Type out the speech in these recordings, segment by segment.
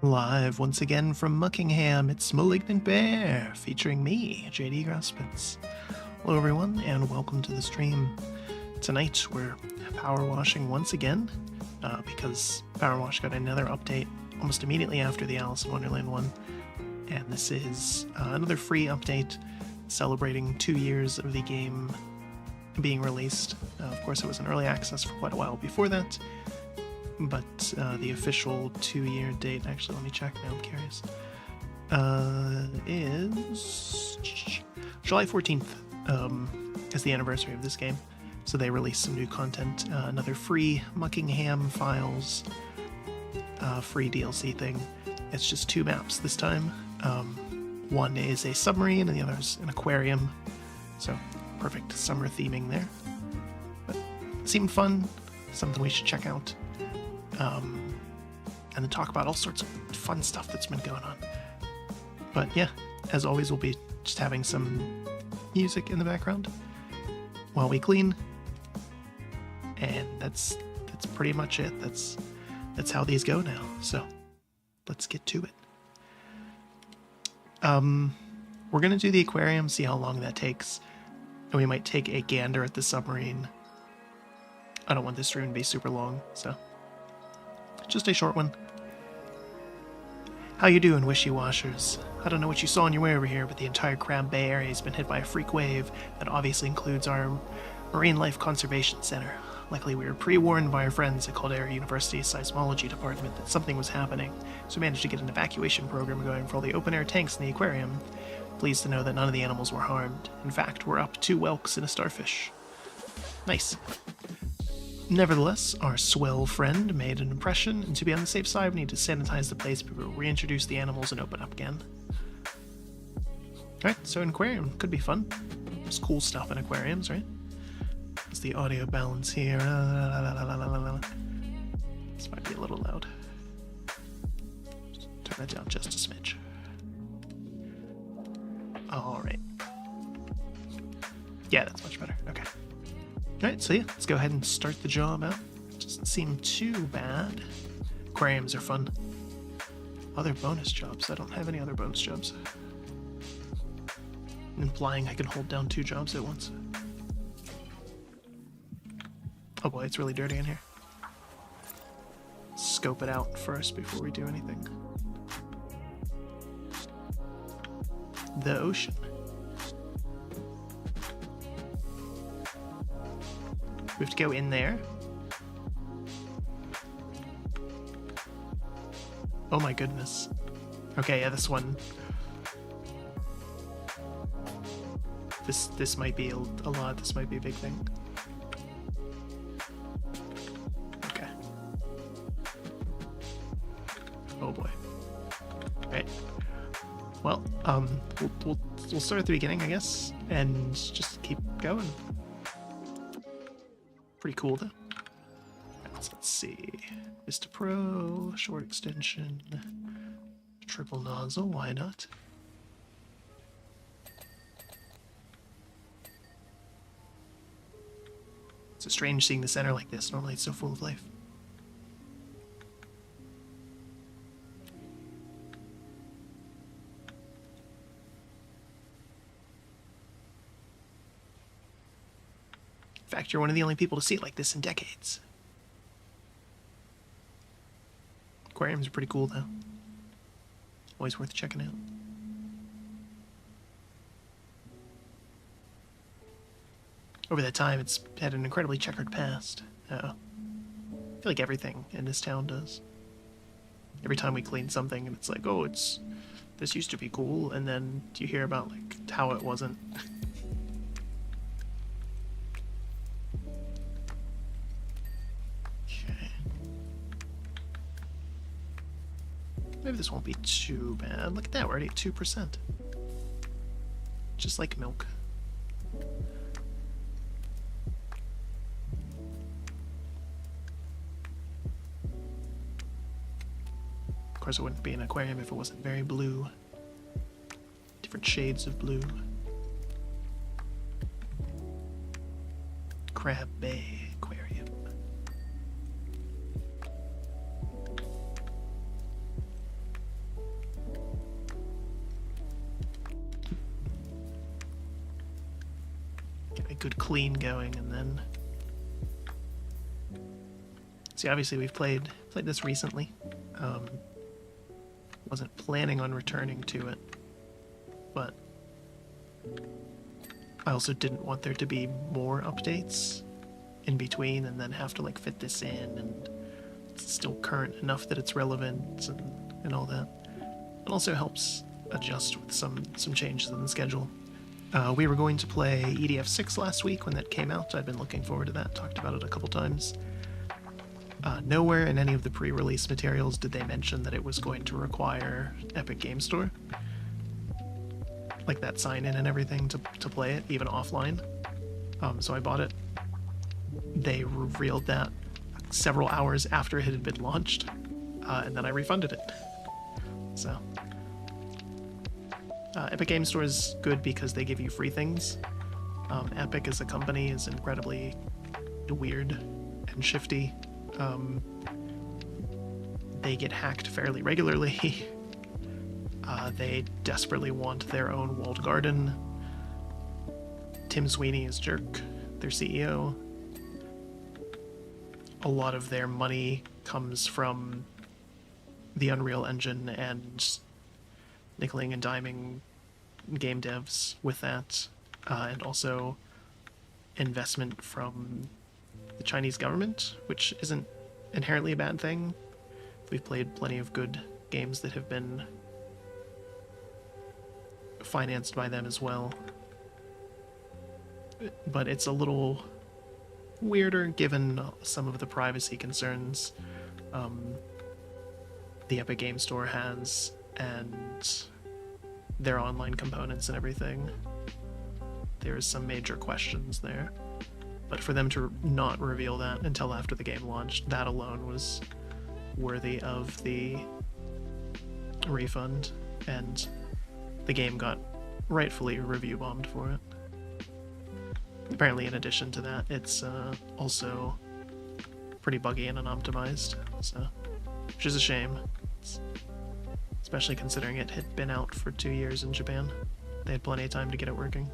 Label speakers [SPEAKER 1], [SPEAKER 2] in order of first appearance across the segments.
[SPEAKER 1] Live once again from Muckingham, it's Malignant Bear, featuring me, JD Graspitz. Hello everyone, and welcome to the stream. Tonight we're power washing once again, because Powerwash got another update almost immediately after the Alice in Wonderland one, and this is another free update celebrating 2 years of the game being released. Of course, it was in early access for quite a while before that, but the official 2-year date, actually let me check now, I'm curious, is July 14th is the anniversary of this game. So they released some new content, another free Muckingham Files free DLC thing. It's just 2 maps this time. One is a submarine and the other is an aquarium, so perfect summer theming there. But it seemed fun, something we should check out. And then talk about all sorts of fun stuff that's been going on. But yeah, as always, we'll be just having some music in the background while we clean, and that's pretty much it. That's how these go now. So let's get to it. We're gonna do the aquarium, see how long that takes, and we might take a gander at the submarine. I don't want this stream to be super long, so just a short one. How you doing, wishy-washers? I don't know what you saw on your way over here, but the entire Crab Bay area has been hit by a freak wave that obviously includes our Marine Life Conservation Center. Luckily, we were pre-warned by our friends at Caldera University's Seismology Department that something was happening, so we managed to get an evacuation program going for all the open-air tanks in the aquarium. Pleased to know that none of the animals were harmed. In fact, we're up 2 whelks and a starfish. Nice. Nevertheless, our swell friend made an impression, and to be on the safe side, we need to sanitize the place before we reintroduce the animals and open up again. Alright, so an aquarium could be fun. There's cool stuff in aquariums, right? What's the audio balance here? This might be a little loud. Just turn that down just a smidge. Alright. Yeah, that's much better. Okay. Alright, so yeah, let's go ahead and start the job out. Doesn't seem too bad. Aquariums are fun. Other bonus jobs. I don't have any other bonus jobs. Implying I can hold down 2 jobs at once. Oh boy, it's really dirty in here. Scope it out first before we do anything. The ocean. We have to go in there. Oh my goodness. Okay, yeah, this one. This might be a lot. This might be a big thing. Okay. Oh boy. Right. Well, we'll start at the beginning, I guess, and just keep going. Pretty cool though. Let's see. Vista Pro, short extension, triple nozzle, why not? It's strange seeing the center like this. Normally it's so full of life. In fact, you're one of the only people to see it like this in decades. Aquariums are pretty cool though. Always worth checking out. Over that time, it's had an incredibly checkered past. I feel like everything in this town does. Every time we clean something, and it's like, oh, this used to be cool, and then you hear about like how it wasn't. Okay. Maybe this won't be too bad. Look at that, we're already at 2%. Just like milk. Of course, it wouldn't be an aquarium if it wasn't very blue. Different shades of blue. Crab Bay Aquarium. get a good clean going, and then... See, obviously we've played this recently. Wasn't planning on returning to it, but I also didn't want there to be more updates in between and then have to like fit this in, and it's still current enough that it's relevant and all that. It also helps adjust with some changes in the schedule. We were going to play EDF 6 last week when that came out. I've been looking forward to that, talked about it a couple times. Nowhere in any of the pre-release materials did they mention that it was going to require Epic Game Store. Like that sign-in and everything to play it, even offline. So I bought it. They revealed that several hours after it had been launched, and then I refunded it. So, Epic Game Store is good because they give you free things. Epic as a company is incredibly weird and shifty. They get hacked fairly regularly. They desperately want their own walled garden. Tim Sweeney is jerk, their CEO. A lot of their money comes from the Unreal Engine and nickeling and diming game devs with that, and also investment from the Chinese government, which isn't inherently a bad thing. We've played plenty of good games that have been financed by them as well. But it's a little weirder given some of the privacy concerns the Epic Game Store has and their online components and everything. There's some major questions there. But for them to not reveal that until after the game launched, that alone was worthy of the refund, and the game got rightfully review bombed for it. Apparently, in addition to that, it's also pretty buggy and unoptimized, so, which is a shame, especially considering it had been out for 2 years in Japan. They had plenty of time to get it working.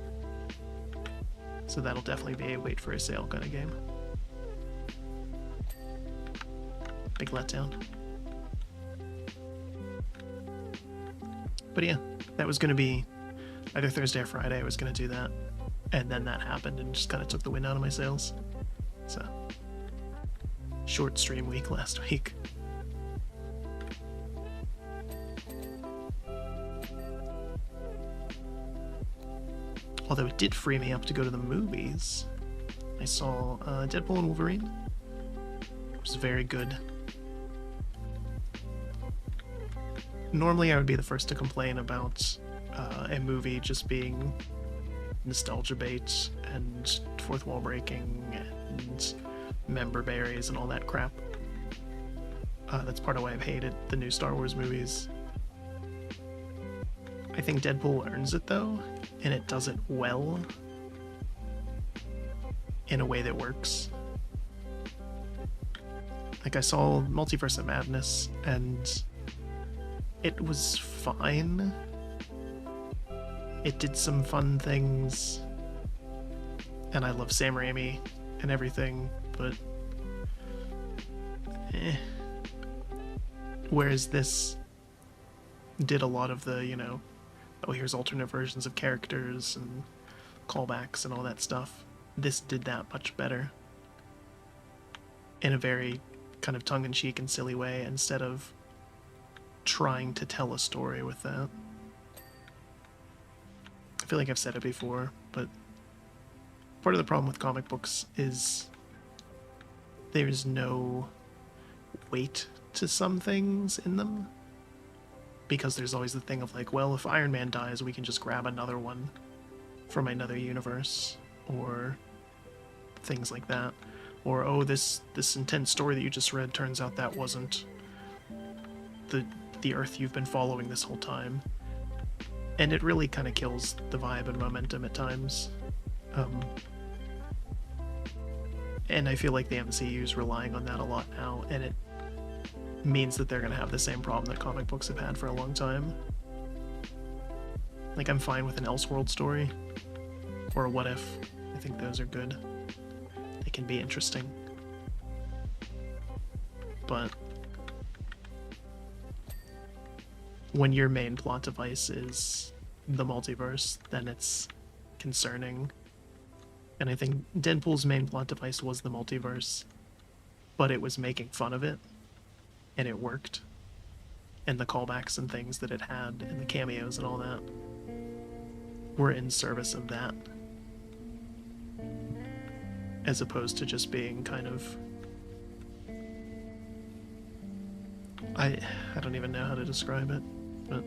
[SPEAKER 1] So that'll definitely be a wait for a sale kind of game. Big letdown. But yeah, that was going to be either Thursday or Friday. I was going to do that, and then that happened and just kind of took the wind out of my sails. So, short stream week last week. Although it did free me up to go to the movies. I saw Deadpool and Wolverine, which was very good. Normally I would be the first to complain about a movie just being nostalgia bait and fourth wall breaking and member berries and all that crap. That's part of why I've hated the new Star Wars movies. I think Deadpool earns it though, and it does it well in a way that works. Like, I saw Multiverse of Madness and it was fine. It did some fun things, and I love Sam Raimi and everything, but whereas this did a lot of the, you know, oh, here's alternate versions of characters and callbacks and all that stuff. This did that much better in a very kind of tongue-in-cheek and silly way, instead of trying to tell a story with that. I feel like I've said it before, but part of the problem with comic books is there's no weight to some things in them, because there's always the thing of like, well, if Iron Man dies, we can just grab another one from another universe, or things like that. Or, oh, this intense story that you just read, turns out that wasn't the Earth you've been following this whole time. And it really kind of kills the vibe and momentum at times. And I feel like the MCU is relying on that a lot now, and it means that they're going to have the same problem that comic books have had for a long time. Like, I'm fine with an Elseworld story, or a What If, I think those are good. They can be interesting. But when your main plot device is the multiverse, then it's concerning. And I think Deadpool's main plot device was the multiverse, but it was making fun of it, and it worked. And the callbacks and things that it had, and the cameos and all that, were in service of that, as opposed to just being kind of... I don't even know how to describe it, but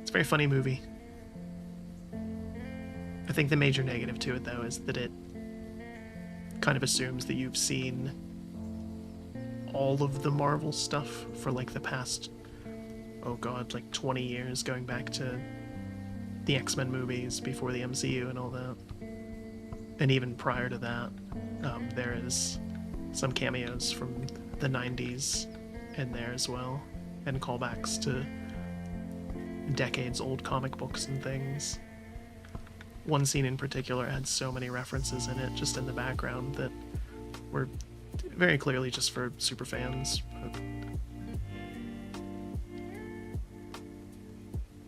[SPEAKER 1] it's a very funny movie. I think the major negative to it, though, is that it kind of assumes that you've seen all of the Marvel stuff for, like, the past, oh god, like 20 years, going back to the X-Men movies before the MCU and all that. And even prior to that, there is some cameos from the 90s in there as well, and callbacks to decades-old comic books and things. One scene in particular had so many references in it, just in the background, that were very clearly just for super fans. But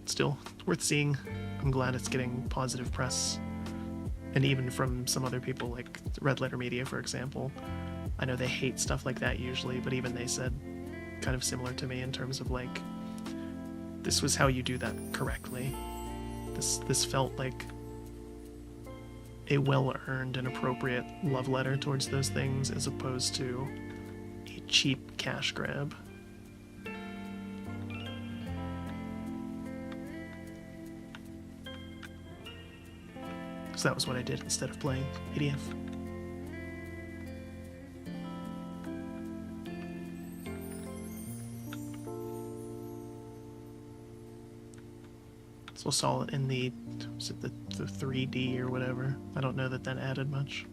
[SPEAKER 1] still, worth seeing. I'm glad it's getting positive press. And even from some other people, like Red Letter Media, for example. I know they hate stuff like that usually, but even they said kind of similar to me in terms of, like, this was how you do that correctly. This felt like a well-earned and appropriate love letter towards those things, as opposed to a cheap cash grab. So that was what I did instead of playing PDF. So I saw it in the 3D or whatever. I don't know that added much.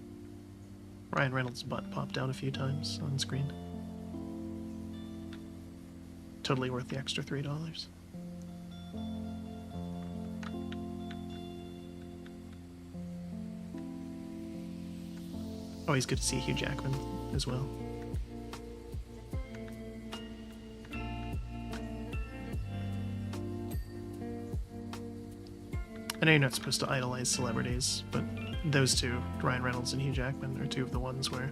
[SPEAKER 1] Ryan Reynolds' butt popped out a few times on screen. Totally worth the extra $3. Always good to see Hugh Jackman as well. I know you're not supposed to idolize celebrities, but those two, Ryan Reynolds and Hugh Jackman, are two of the ones where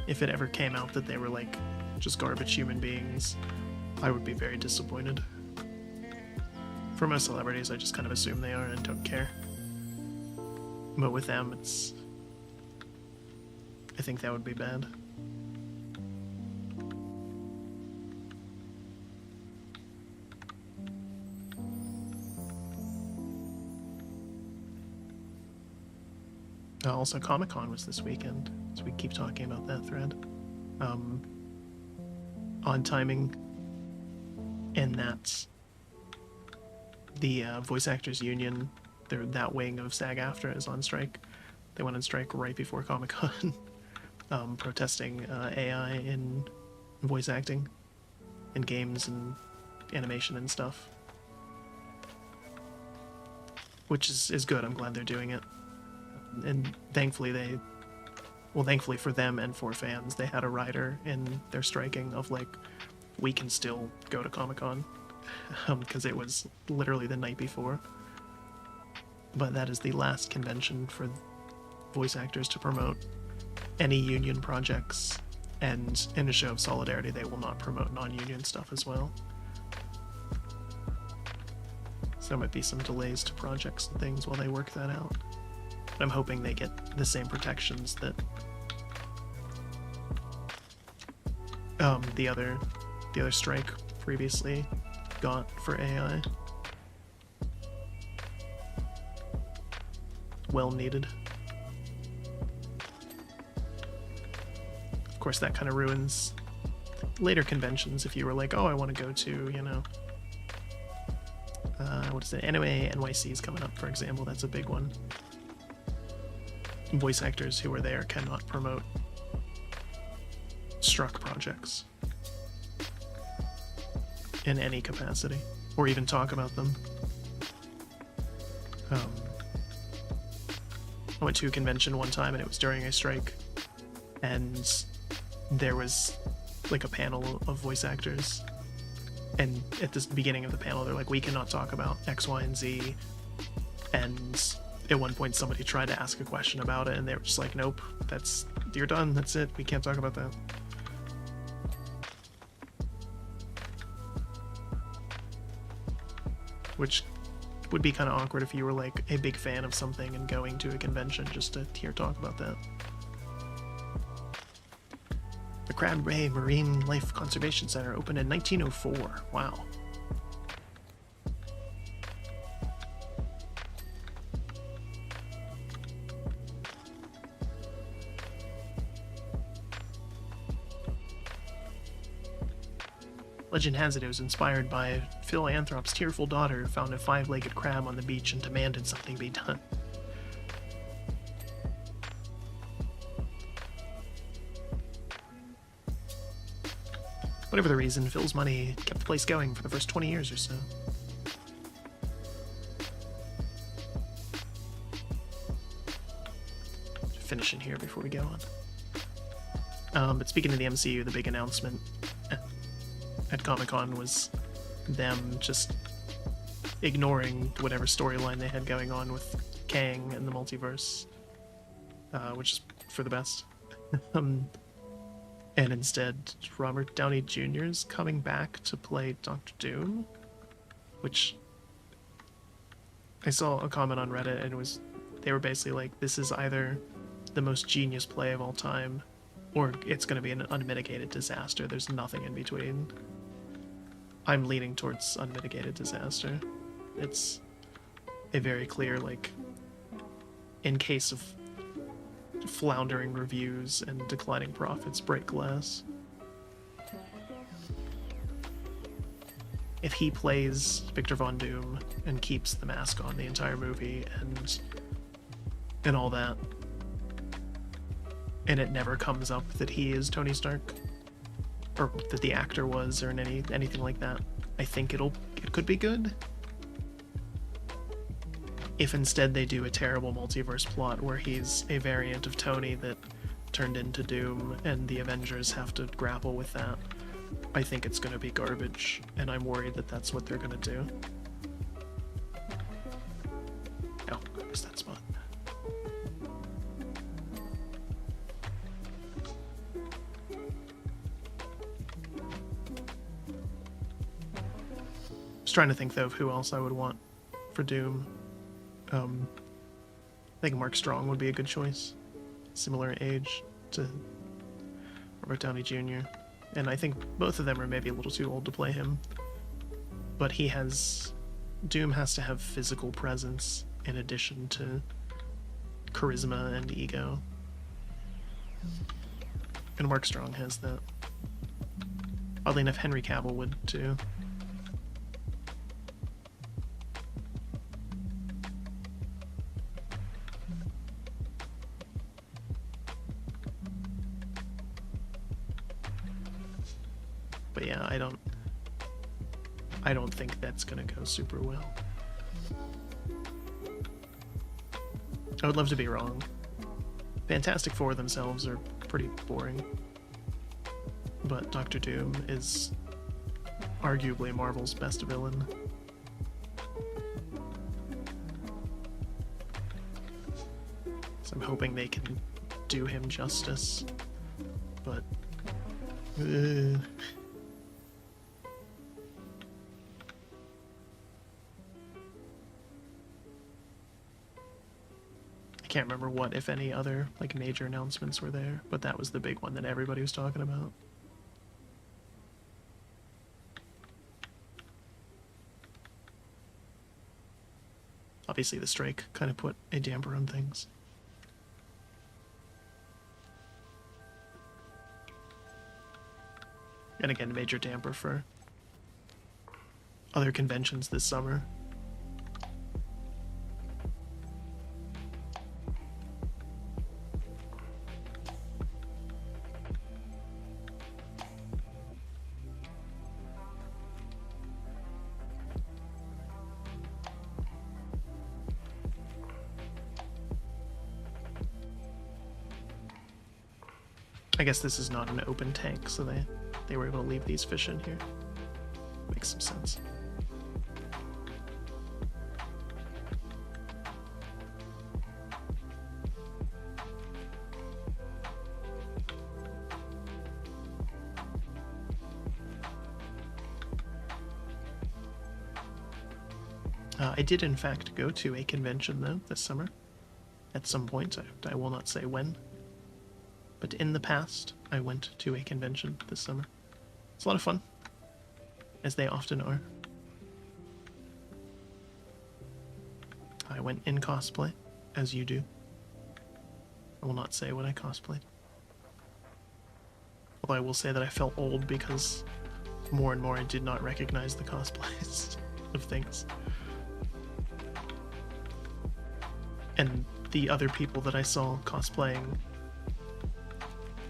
[SPEAKER 1] if it ever came out that they were, like, just garbage human beings, I would be very disappointed. For most celebrities, I just kind of assume they are and don't care. But with them, I think that would be bad. Also, Comic-Con was this weekend, so we keep talking about that thread. On timing, and that's the Voice Actors Union, that wing of SAG-AFTRA is on strike. They went on strike right before Comic-Con, protesting AI in voice acting, in games and animation and stuff. Which is good, I'm glad they're doing it. And thankfully thankfully for them and for fans, they had a rider in their striking of, like, we can still go to Comic-Con, because it was literally the night before. But that is the last convention for voice actors to promote any union projects, and in a show of solidarity, they will not promote non-union stuff as well. So there might be some delays to projects and things while they work that out. But I'm hoping they get the same protections that the other strike previously got for AI. Well needed. Of course, that kind of ruins later conventions if you were like, oh, I want to go to, you know, what is it, Anime NYC is coming up, for example. That's a big one. Voice actors who are there cannot promote struck projects in any capacity, or even talk about them. I went to a convention one time and it was during a strike, and there was like a panel of voice actors, and at the beginning of the panel they're like, we cannot talk about X, Y, and Z, and at one point somebody tried to ask a question about it and they were just like, nope, you're done, that's it, we can't talk about that. Which would be kind of awkward if you were like a big fan of something and going to a convention just to hear talk about that. The Crab Bay Marine Life Conservation Center opened in 1904. Wow. Legend has it was inspired by Phil Anthrop's tearful daughter who found a 5-legged crab on the beach and demanded something be done. Whatever the reason, Phil's money kept the place going for the first 20 years or so. Finishing here before we go on. But speaking of the MCU, the big announcement at Comic-Con was them just ignoring whatever storyline they had going on with Kang and the multiverse, which is for the best. And instead, Robert Downey Jr. is coming back to play Doctor Doom, which I saw a comment on Reddit, and they were basically like, this is either the most genius play of all time, or it's going to be an unmitigated disaster. There's nothing in between. I'm leaning towards unmitigated disaster. It's a very clear, like, in case of floundering reviews and declining profits, break glass. If he plays Victor Von Doom and keeps the mask on the entire movie and all that, and it never comes up that he is Tony Stark, or that the actor was, or anything like that, I think it could be good. If instead they do a terrible multiverse plot where he's a variant of Tony that turned into Doom and the Avengers have to grapple with that, I think it's going to be garbage, and I'm worried that that's what they're going to do. Oh, where's that spot? I was trying to think, though, of who else I would want for Doom. I think Mark Strong would be a good choice. Similar age to Robert Downey Jr. And I think both of them are maybe a little too old to play him. But Doom has to have physical presence in addition to charisma and ego. And Mark Strong has that. Oddly enough, Henry Cavill would too. But yeah, I don't think that's gonna go super well. I would love to be wrong. Fantastic Four themselves are pretty boring, but Doctor Doom is arguably Marvel's best villain. So I'm hoping they can do him justice, but I can't remember what, if any, other like major announcements were there, but that was the big one that everybody was talking about. Obviously the strike kind of put a damper on things. And again, a major damper for other conventions this summer. I guess this is not an open tank, so they were able to leave these fish in here. Makes some sense. I did in fact go to a convention though this summer. At some point, I will not say when. But in the past, I went to a convention this summer. It's a lot of fun, as they often are. I went in cosplay, as you do. I will not say what I cosplayed. Although I will say that I felt old because more and more I did not recognize the cosplays of things. And the other people that I saw cosplaying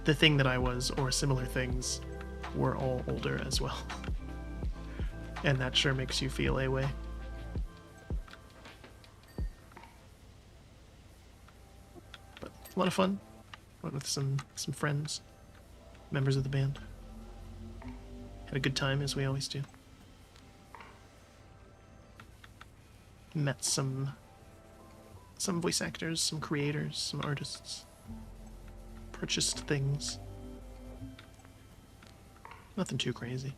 [SPEAKER 1] the thing that I was, or similar things, were all older as well. And that sure makes you feel a way. But a lot of fun. Went with some friends, members of the band. Had a good time, as we always do. Met some voice actors, some creators, some artists. Purchased things. Nothing too crazy.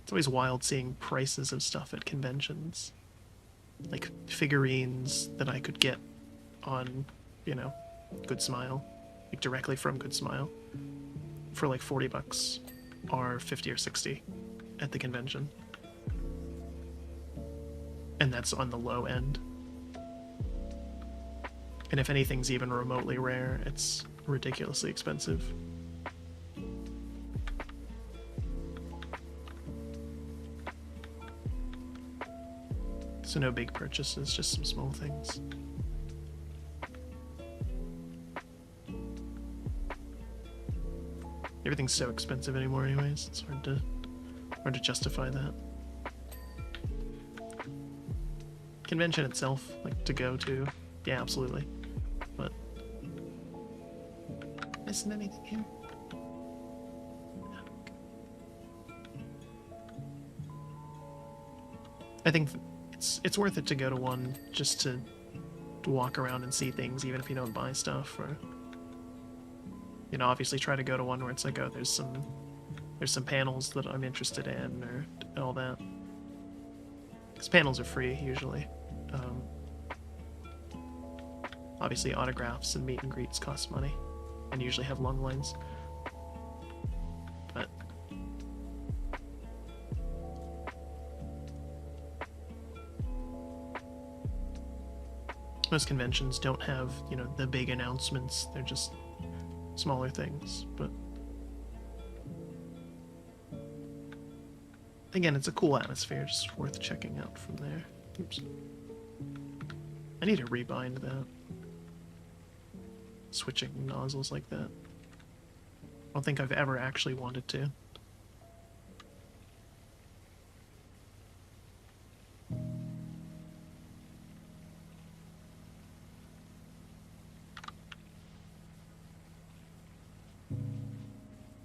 [SPEAKER 1] It's always wild seeing prices of stuff at conventions. Like figurines that I could get on, you know, Good Smile. Like directly from Good Smile. For like $40 or 50 or 60 at the convention. And that's on the low end. And if anything's even remotely rare, it's ridiculously expensive. So no big purchases, just some small things. Everything's so expensive anymore anyways, it's hard to justify that. Convention itself, like to go to, yeah, absolutely. But isn't anything here? I think it's worth it to go to one just to walk around and see things, even if you don't buy stuff, or you know, obviously try to go to one where it's like, oh, there's some panels that I'm interested in, or all that. Because panels are free usually. Obviously autographs and meet and greets cost money and usually have long lines. But most conventions don't have, you know, the big announcements. They're just smaller things, but again, it's a cool atmosphere, just worth checking out from there. Oops. I need to rebind that. Switching nozzles like that. I don't think I've ever actually wanted to.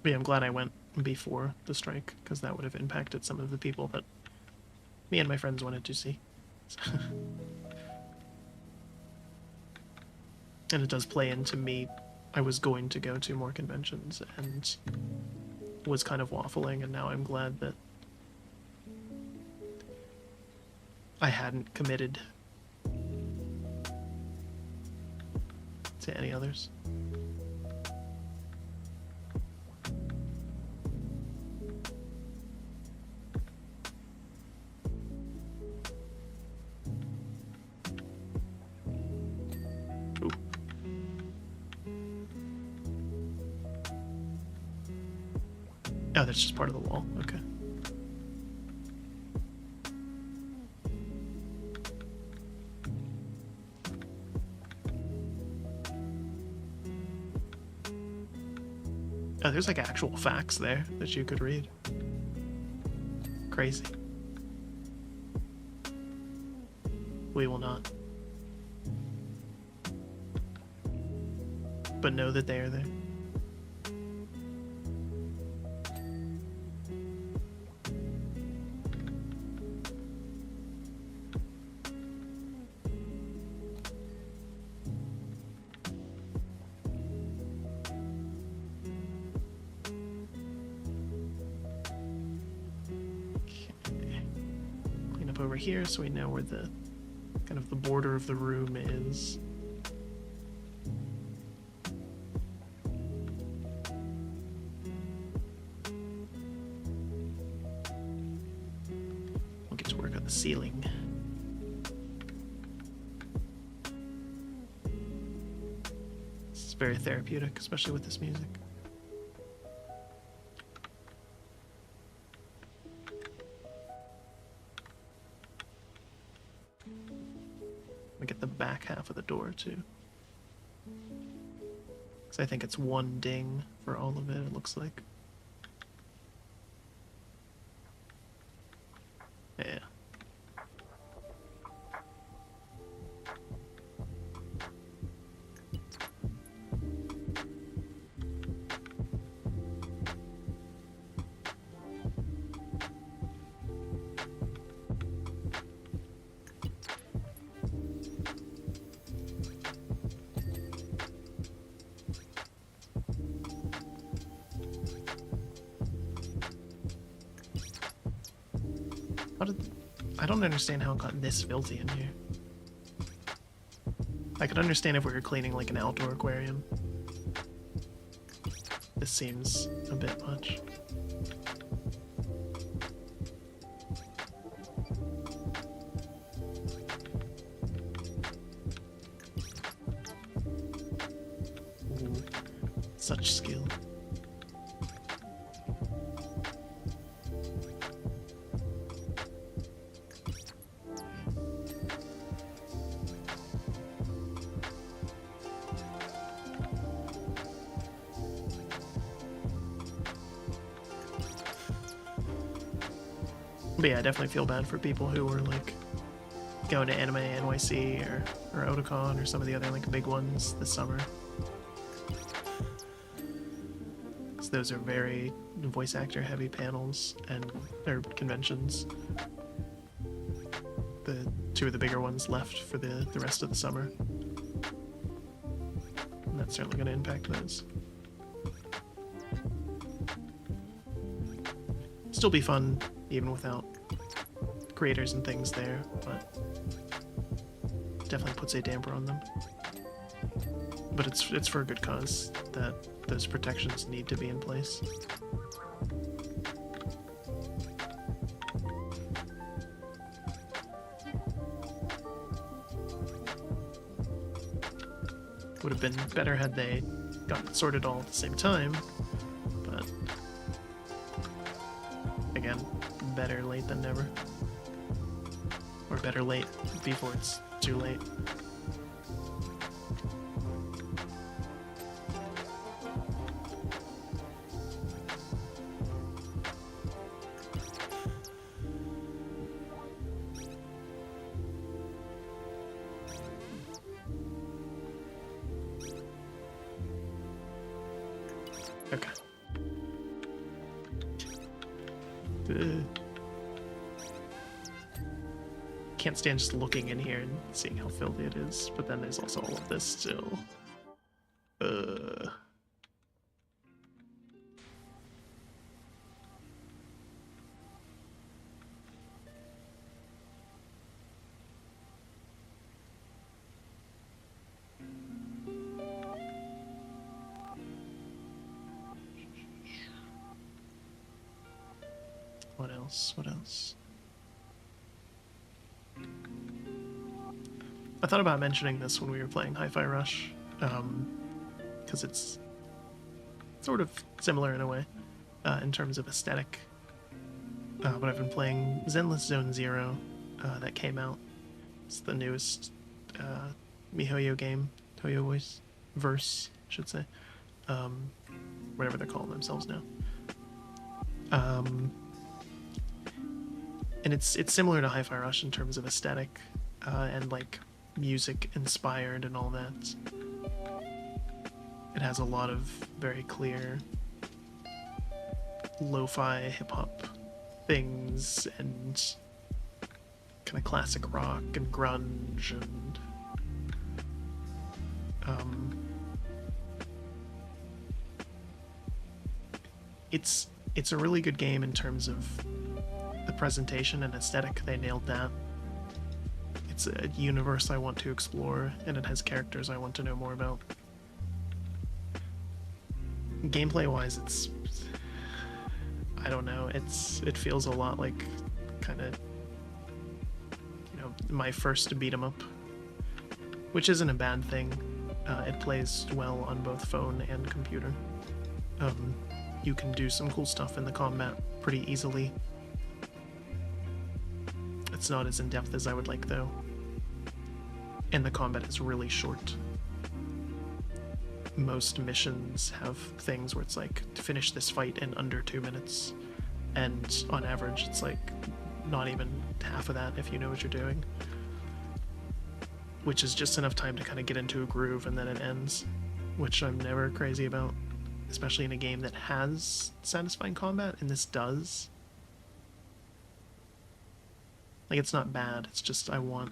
[SPEAKER 1] But yeah, I'm glad I went before the strike, because that would have impacted some of the people that me and my friends wanted to see. And it does play into me. I was going to go to more conventions and was kind of waffling, and now I'm glad that I hadn't committed to any others. Oh, that's just part of the wall. Okay. Oh, there's like actual facts there that you could read. Crazy. We will not. but know that they are there. Over here so we know where the kind of the border of the room is. We'll get to work on the ceiling. This is very therapeutic, especially with this music. Get the back half of the door too, because I think it's one ding for all of it. It looks like. Yeah. I don't understand how it got this filthy in here. I could understand if we were cleaning like an outdoor aquarium. This seems a bit much. Ooh, such skill. But yeah, I definitely feel bad for people who were like going to Anime NYC or Otakon or some of the other like big ones this summer. So those are very voice actor heavy panels and or conventions. The two of the bigger ones left for the rest of the summer. And that's certainly going to impact those. Still be fun even without creators and things there, but definitely puts a damper on them. But it's for a good cause that those protections need to be in place. Would have been better had they gotten sorted all at the same time, but again, better late than never. Or better late before it's too late. Okay. Can't stand just looking in here and seeing how filthy it is, but then there's also all of this still. What else? What else? I thought about mentioning this when we were playing Hi-Fi Rush, because it's sort of similar in a way, in terms of aesthetic. But I've been playing Zenless Zone Zero, that came out. It's the newest MiHoYo game, Toyo Voice verse, I should say, whatever they're calling themselves now. And it's similar to Hi-Fi Rush in terms of aesthetic, and like music inspired and all that. It has a lot of very clear lo-fi hip-hop things and kind of classic rock and grunge and it's a really good game in terms of the presentation and aesthetic. They nailed that. It's a universe I want to explore, and it has characters I want to know more about. Gameplay-wise, it's... I don't know, it feels a lot like kind of, you know, my first beat-em-up, which isn't a bad thing. It plays well on both phone and computer. You can do some cool stuff in the combat pretty easily. It's not as in-depth as I would like, though. And the combat is really short. Most missions have things where it's like, to finish this fight in under 2 minutes. And on average, it's like not even half of that if you know what you're doing. Which is just enough time to kind of get into a groove and then it ends. Which I'm never crazy about. Especially in a game that has satisfying combat, and this does. Like, it's not bad, it's just I want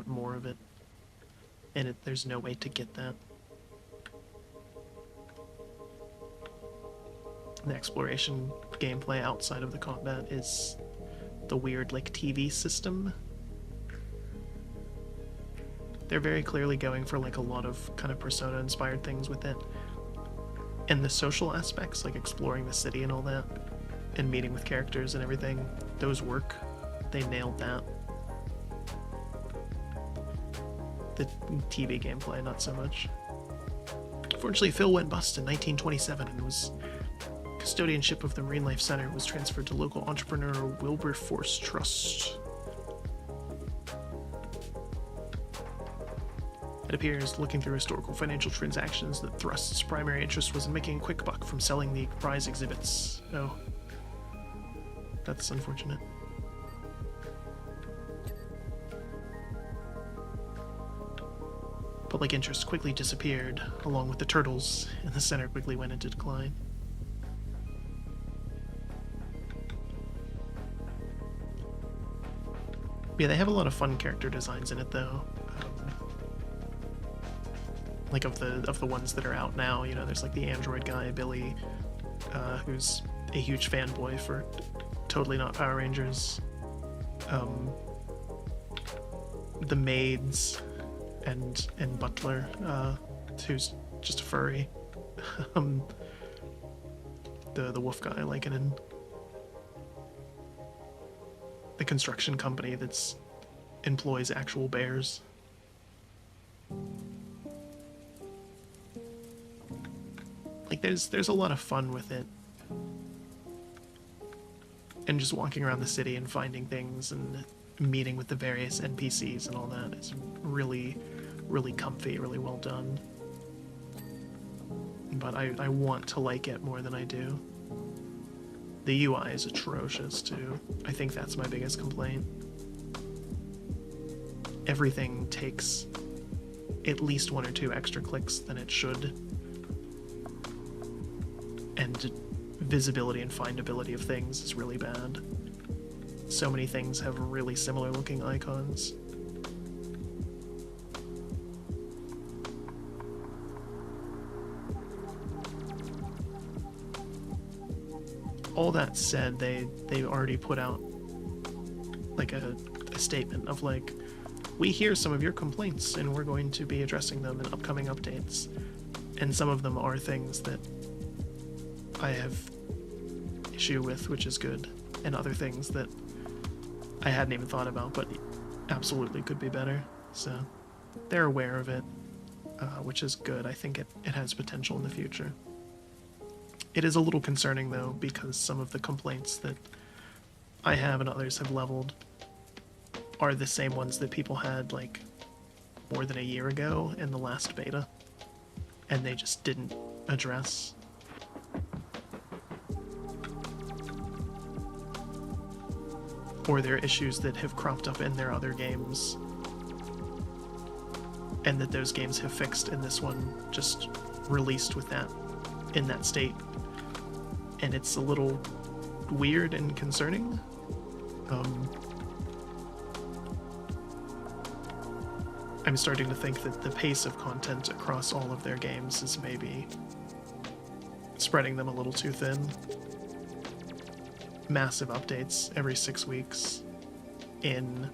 [SPEAKER 1] more of it. And there's no way to get that. The exploration gameplay outside of the combat is the weird, like, TV system. They're very clearly going for, like, a lot of kind of Persona-inspired things with it. And the social aspects, like exploring the city and all that, and meeting with characters and everything, those work. They nailed that. The TV gameplay, not so much. Fortunately, Phil went bust in 1927 and custodianship of the Marine Life Center was transferred to local entrepreneur Wilberforce Trust. It appears, looking through historical financial transactions, that Thrust's primary interest was in making a quick buck from selling the prize exhibits. Oh. That's unfortunate. Public interest quickly disappeared, along with the turtles, and the center quickly went into decline. Yeah, they have a lot of fun character designs in it, though. Like of the ones that are out now, you know, there's like the android guy, Billy, who's a huge fanboy for Totally Not Power Rangers. The maids and Butler, who's just a furry. The wolf guy, Lycanen. The construction company that's employs actual bears. Like, there's a lot of fun with it. And just walking around the city and finding things and meeting with the various NPCs and all that is really, really comfy, really well done. But I want to like it more than I do. The UI is atrocious, too. I think that's my biggest complaint. Everything takes at least 1 or 2 extra clicks than it should. And visibility and findability of things is really bad. So many things have really similar looking icons. All that said, they already put out like a statement of like, we hear some of your complaints and we're going to be addressing them in upcoming updates. And some of them are things that I have issue with, which is good, and other things that I hadn't even thought about, but absolutely could be better. So they're aware of it, which is good. I think it has potential in the future. It is a little concerning, though, because some of the complaints that I have and others have leveled are the same ones that people had, like, more than a year ago in the last beta, and they just didn't address. Or there are issues that have cropped up in their other games, and that those games have fixed, and this one just released with that in that state, and it's a little weird and concerning. I'm starting to think that the pace of content across all of their games is maybe spreading them a little too thin. Massive updates every 6 weeks in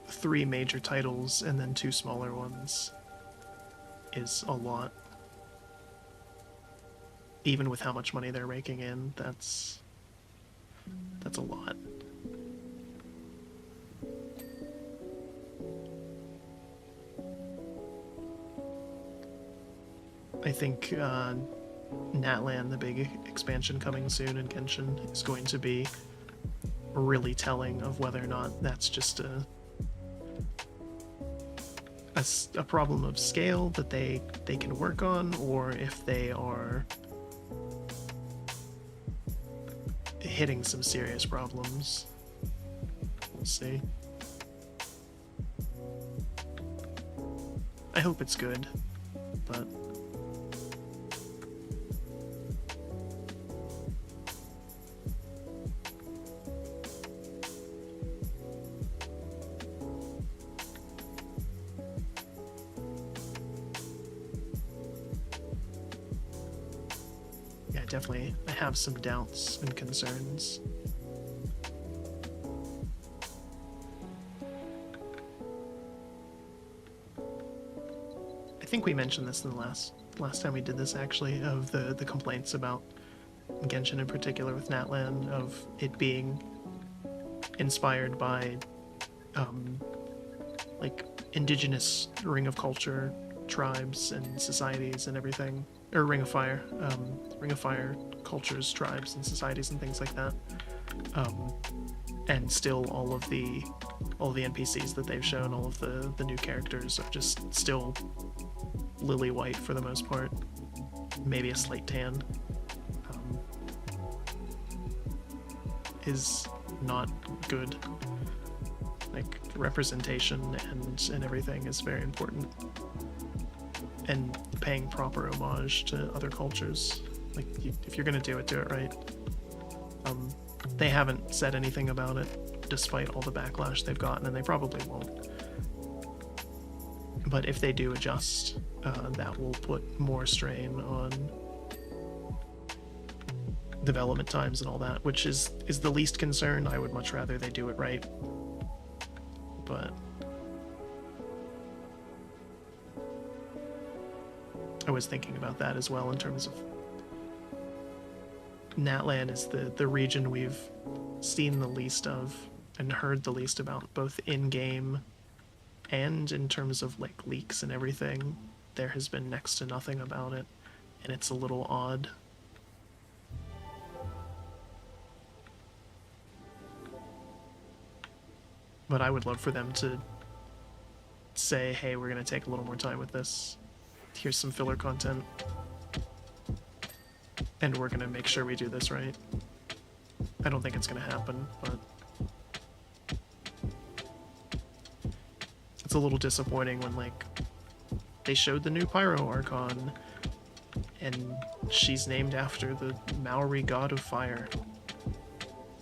[SPEAKER 1] 3 major titles and then 2 smaller ones is a lot. Even with how much money they're raking in, that's a lot. I think Natlan, the big expansion coming soon in Genshin, is going to be really telling of whether or not that's just a problem of scale that they can work on, or if they are hitting some serious problems. We'll see. I hope it's good, but yeah, definitely I have some doubts and concerns. I think we mentioned this in the last time we did this, actually, of the complaints about Genshin in particular with Natlan, of it being inspired by like indigenous Ring of Culture tribes and societies and everything, or Ring of Fire cultures, tribes and societies and things like that. And still all of the NPCs that they've shown, all of the new characters are just still lily white for the most part, maybe a slight tan, is not good. Like, representation and everything is very important, and paying proper homage to other cultures. Like, if you're gonna do it right. They haven't said anything about it, despite all the backlash they've gotten, and they probably won't. But if they do adjust, that will put more strain on development times and all that, which is the least concern. I would much rather they do it right. But I was thinking about that as well, in terms of Natlan is the region we've seen the least of and heard the least about, both in-game and in terms of like leaks and everything. There has been next to nothing about it, and it's a little odd. But I would love for them to say, hey, we're going to take a little more time with this. Here's some filler content, and we're going to make sure we do this right. I don't think it's going to happen, but it's a little disappointing when, like, they showed the new Pyro Archon, and she's named after the Maori god of fire,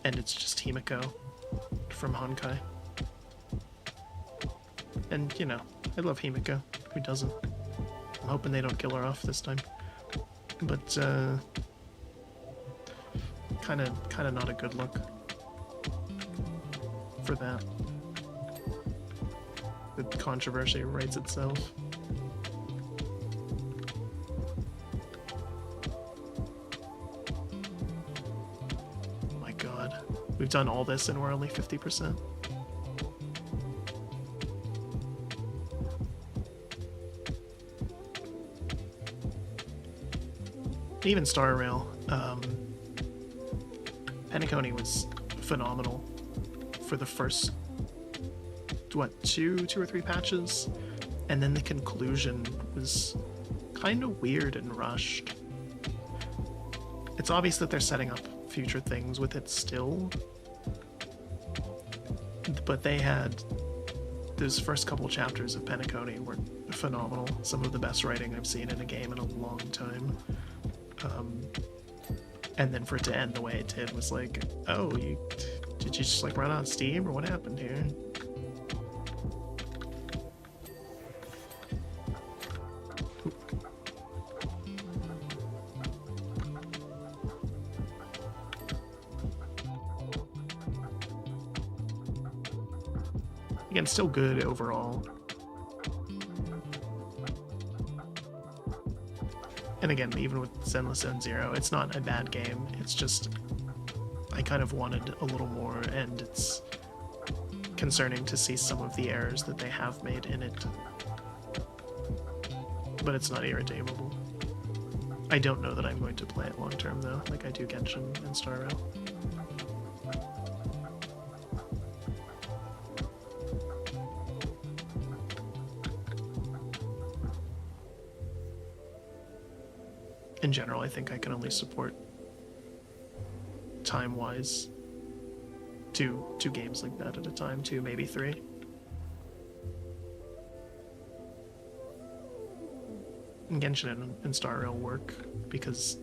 [SPEAKER 1] and it's just Himiko from Honkai. And, you know, I love Himiko. Who doesn't? I'm hoping they don't kill her off this time. But, kind of not a good look for that. The controversy writes itself. Oh my god. We've done all this and we're only 50%. Even Star Rail, Penacony was phenomenal for the first, what, two or three patches, and then the conclusion was kind of weird and rushed. It's obvious that they're setting up future things with it still, but they had those first couple chapters of Penacony were phenomenal. Some of the best writing I've seen in a game in a long time. And then for it to end the way it did was like, oh, did you just like run out of steam or what happened here? Again, still good overall. And again, even with Zenless Zone Zero, it's not a bad game. It's just, I kind of wanted a little more, and it's concerning to see some of the errors that they have made in it. But it's not irredeemable. I don't know that I'm going to play it long term though, like I do Genshin and Star Rail. In general, I think I can only support, time-wise, two games like that at a time, 2, maybe 3. And Genshin and Star Rail work, because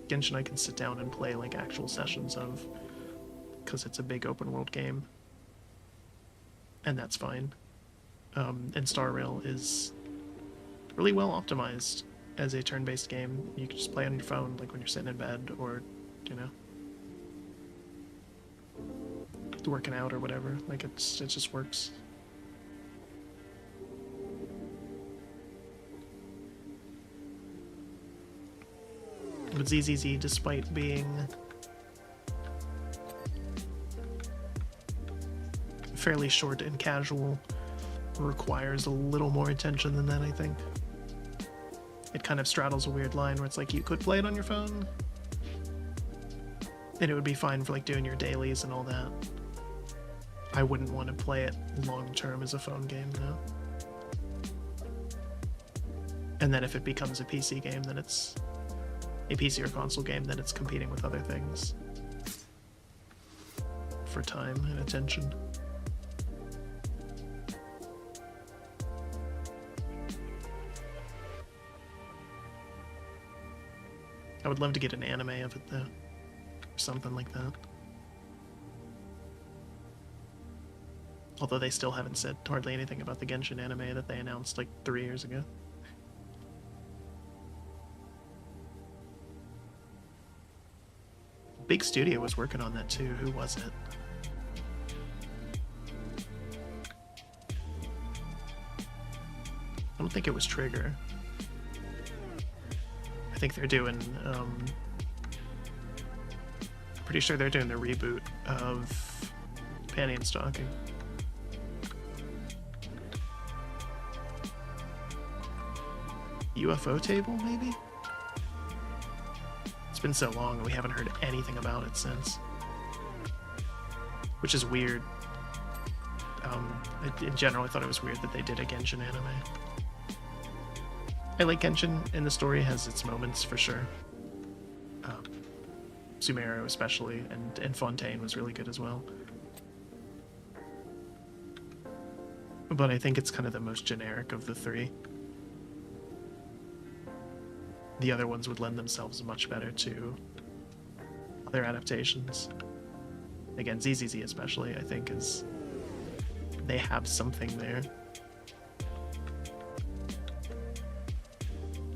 [SPEAKER 1] Genshin I can sit down and play like actual sessions of, because it's a big open world game, and that's fine. And Star Rail is really well optimized as a turn-based game. You can just play on your phone, like when you're sitting in bed, or, you know, working out or whatever. Like it just works. But ZZZ, despite being fairly short and casual, requires a little more attention than that, I think. It kind of straddles a weird line where it's like you could play it on your phone, and it would be fine for like doing your dailies and all that. I wouldn't want to play it long term as a phone game, though. And then if it becomes a PC game, then it's a PC or console game, then it's competing with other things for time and attention. I would love to get an anime of it, though, or something like that. Although they still haven't said hardly anything about the Genshin anime that they announced like 3 years ago. Big studio was working on that too. Who was it? I don't think it was Trigger. I think they're doing, pretty sure they're doing the reboot of Panty and Stocking. UFO Table, maybe? It's been so long and we haven't heard anything about it since. Which is weird. In general, I thought it was weird that they did a Genshin anime. I like Genshin, and the story has its moments for sure. Sumeru especially, and Fontaine was really good as well. But I think it's kind of the most generic of the 3. The other ones would lend themselves much better to other adaptations. Again, ZZZ especially, I think, they have something there.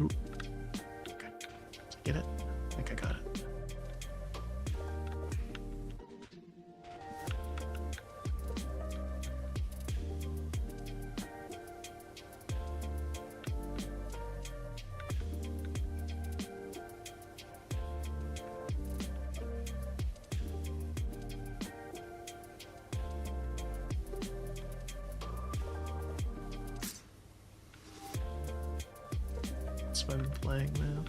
[SPEAKER 1] Ooh. Okay. Did I get it? I think I got it. That's what I'm playing now.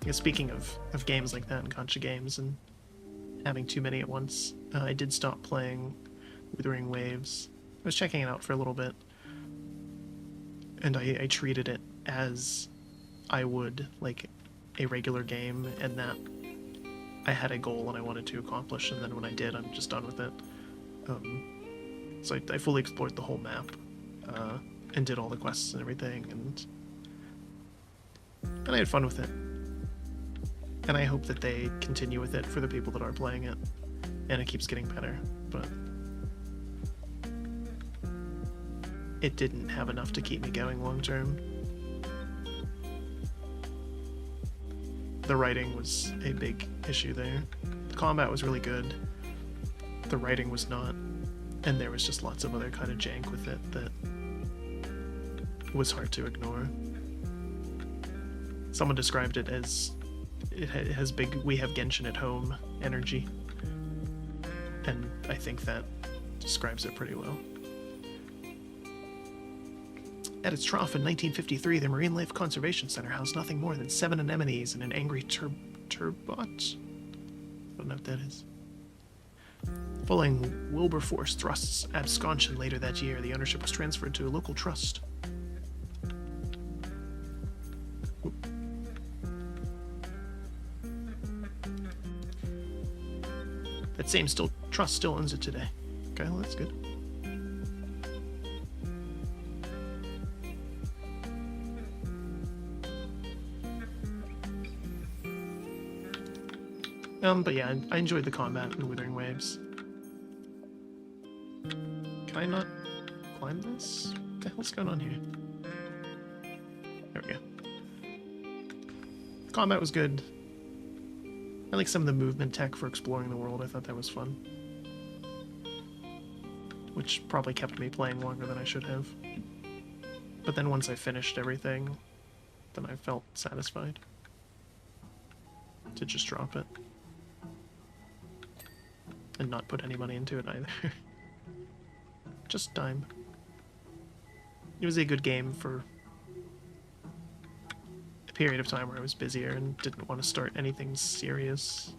[SPEAKER 1] I guess speaking of games like that and gacha games and having too many at once, I did stop playing Withering Waves. I was checking it out for a little bit, and I treated it as I would like a regular game, and that I had a goal and I wanted to accomplish, and then when I did, I'm just done with it. So I fully explored the whole map, and did all the quests and everything, and I had fun with it. And I hope that they continue with it for the people that are playing it, and it keeps getting better, but it didn't have enough to keep me going long term. The writing was a big issue there. The combat was really good, the writing was not, and there was just lots of other kind of jank with it that was hard to ignore. Someone described it as it has big "we have Genshin at home" energy, and I think that describes it pretty well. At its trough in 1953, the Marine Life Conservation Center housed nothing more than 7 anemones and an angry turbot. I don't know what that is. Following Wilberforce Thrust's absconsion later that year, the ownership was transferred to a local trust. That same trust still owns it today. Okay, well, that's good. But yeah, I enjoyed the combat in Withering Waves. Can I not climb this? What the hell's going on here? There we go. The combat was good. I like some of the movement tech for exploring the world. I thought that was fun. Which probably kept me playing longer than I should have. But then once I finished everything, then I felt satisfied to just drop it. And not put any money into it either. Just time. It was a good game for a period of time where I was busier and didn't want to start anything serious,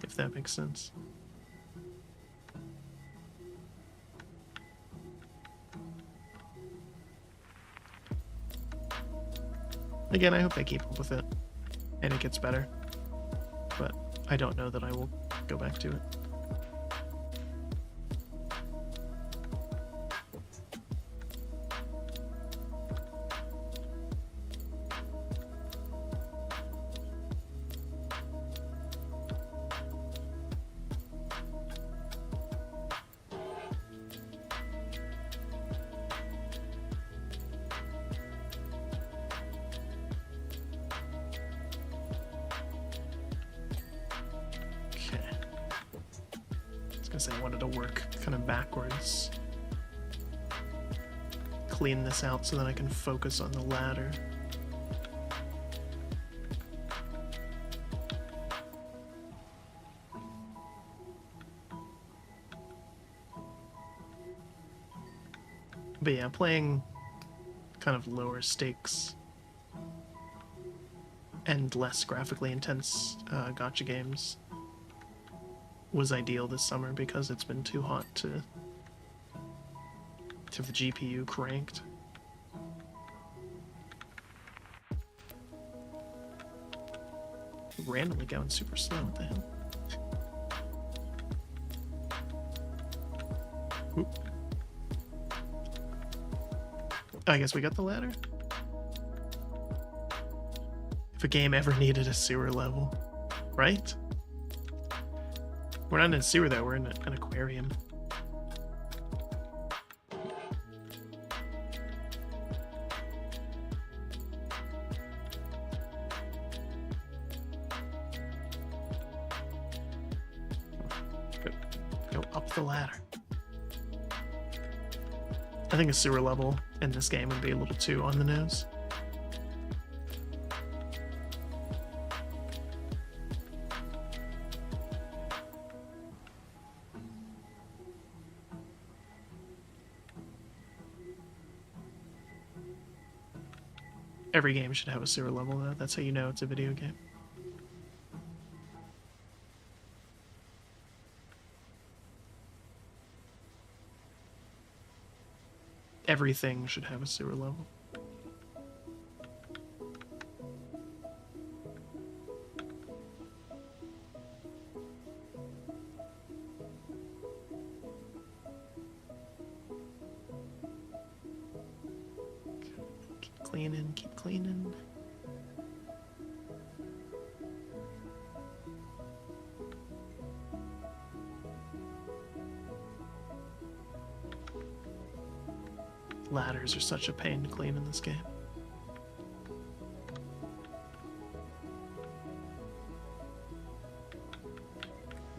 [SPEAKER 1] if that makes sense. Again, I hope they keep up with it and it gets better, but I don't know that I will go back to it. I wanted to work kind of backwards. Clean this out so that I can focus on the ladder. But yeah, playing kind of lower stakes and less graphically intense gacha games was ideal this summer because it's been too hot to have the GPU cranked. Randomly going super slow, what the hell? Oop. I guess we got the ladder. If a game ever needed a sewer level, right? We're not in a sewer though, we're in an aquarium. Go up the ladder. I think a sewer level in this game would be a little too on the nose. Every game should have a sewer level, though. That's how you know it's a video game. Everything should have a sewer level. cleaning, keep cleaning. Ladders are such a pain to clean in this game.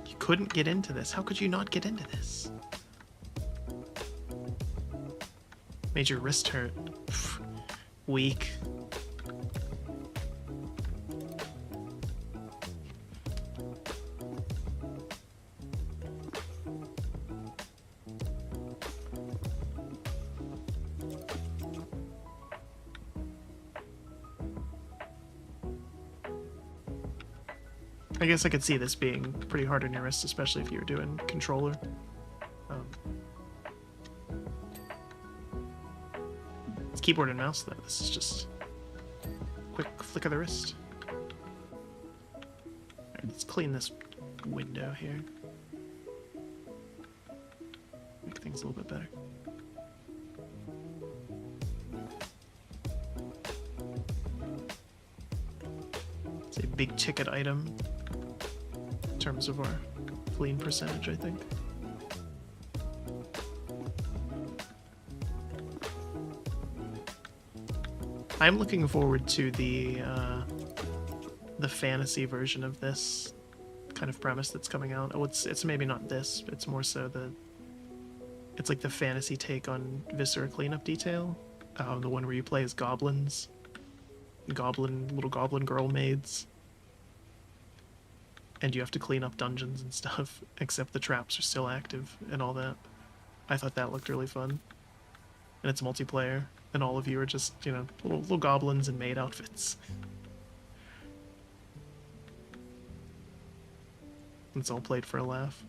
[SPEAKER 1] You couldn't get into this. How could you not get into this? Made your wrist hurt. Pfft, weak. I guess I could see this being pretty hard on your wrist, especially if you were doing controller. It's keyboard and mouse, though. This is just quick flick of the wrist. Alright, let's clean this window here. Make things a little bit better. It's a big ticket item in terms of our clean percentage, I think. I'm looking forward to the fantasy version of this kind of premise that's coming out. Oh, it's maybe not this, but it's more so it's like the fantasy take on Viscera Cleanup Detail, the one where you play as goblins, little goblin girl maids, and you have to clean up dungeons and stuff, except the traps are still active and all that. I thought that looked really fun, and it's multiplayer. And all of you are just, you know, little goblins in maid outfits. It's all played for a laugh.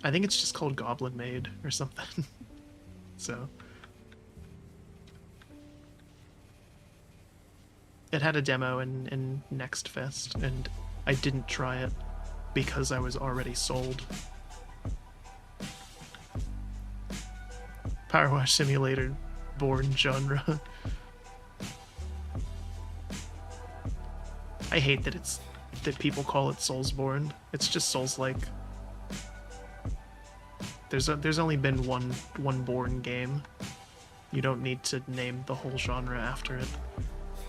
[SPEAKER 1] I think it's just called Goblin Maid or something. So. It had a demo in Next Fest, and I didn't try it because I was already sold. Powerwash Simulator born genre. I hate that people call it Soulsborne. It's just Souls-like. There's only been one Born game. You don't need to name the whole genre after it,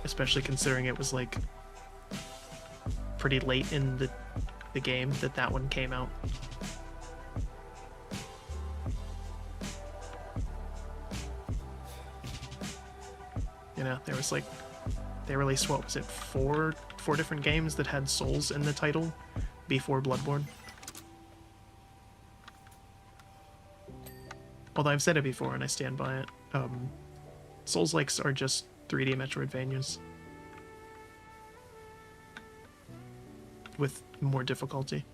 [SPEAKER 1] especially considering it was like pretty late in the game that one came out. You know, there was like, they released, what was it, four different games that had Souls in the title before Bloodborne. Although I've said it before and I stand by it, Souls-likes are just 3D Metroidvanias with more difficulty.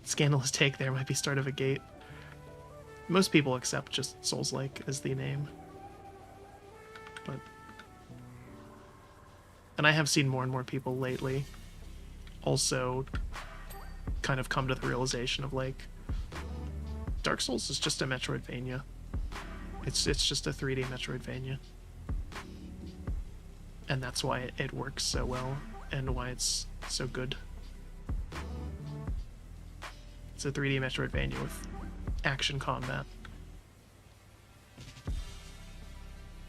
[SPEAKER 1] Scandalous take there, might be start of a gate. Most people accept just Souls-like as the name. And I have seen more and more people lately also kind of come to the realization of, like, Dark Souls is just a Metroidvania. It's just a 3D Metroidvania. And that's why it works so well, and why it's so good. It's a 3D Metroidvania with action combat.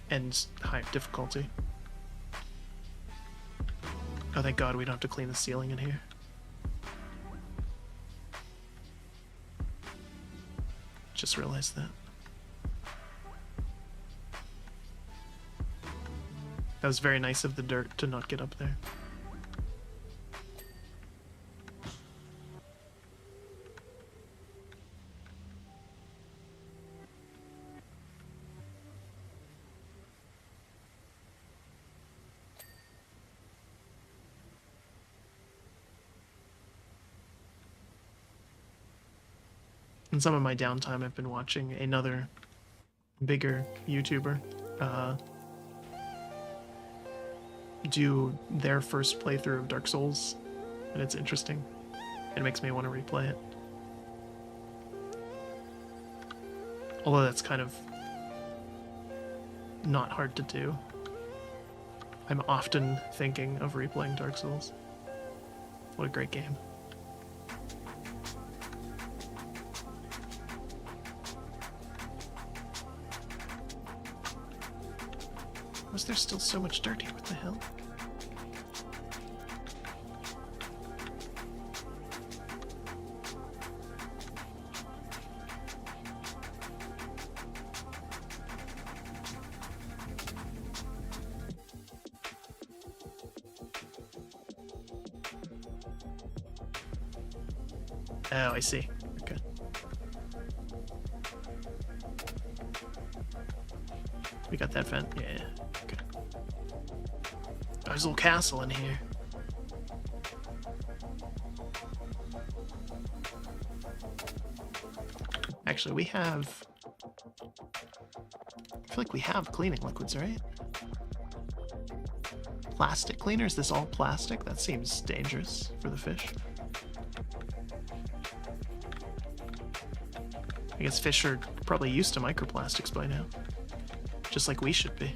[SPEAKER 1] And high difficulty. Oh, thank God we don't have to clean the ceiling in here. Just realized that. That was very nice of the dirt to not get up there. In some of my downtime, I've been watching another bigger YouTuber do their first playthrough of Dark Souls, and it's interesting. It makes me want to replay it. Although that's kind of not hard to do. I'm often thinking of replaying Dark Souls. What a great game. Was there still so much dirt here? What the hell? Oh, I see. Okay. We got that vent? Yeah. Okay. Oh, there's a little castle in here. Actually, we have... I feel like we have cleaning liquids, right? Plastic cleaner? Is this all plastic? That seems dangerous for the fish. I guess fish are probably used to microplastics by now. Just like we should be.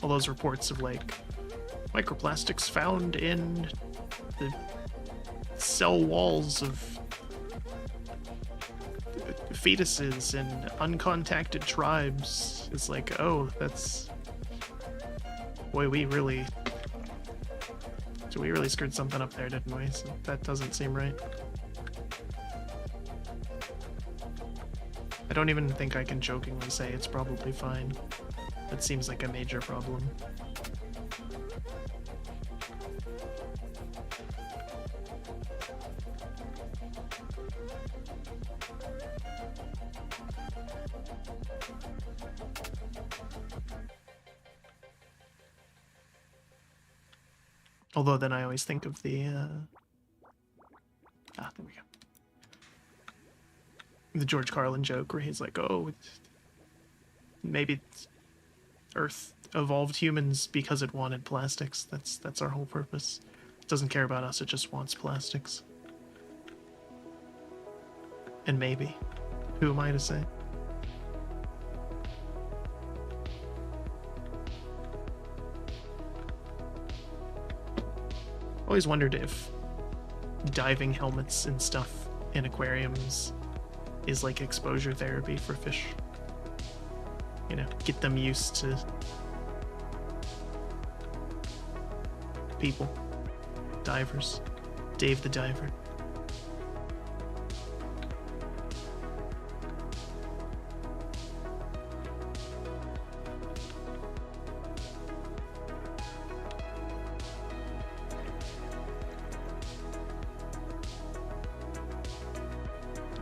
[SPEAKER 1] All those reports of, like, microplastics found in the cell walls of fetuses in uncontacted tribes. It's like, oh, that's... Boy, we really screwed something up there, didn't we? So that doesn't seem right. I don't even think I can jokingly say it's probably fine. That seems like a major problem. Although then I always think of the, there we go. The George Carlin joke where he's like, oh, maybe Earth evolved humans because it wanted plastics. That's our whole purpose. It doesn't care about us, it just wants plastics. And maybe. Who am I to say? Always wondered if diving helmets and stuff in aquariums is like exposure therapy for fish. You know, get them used to people, divers, Dave the Diver.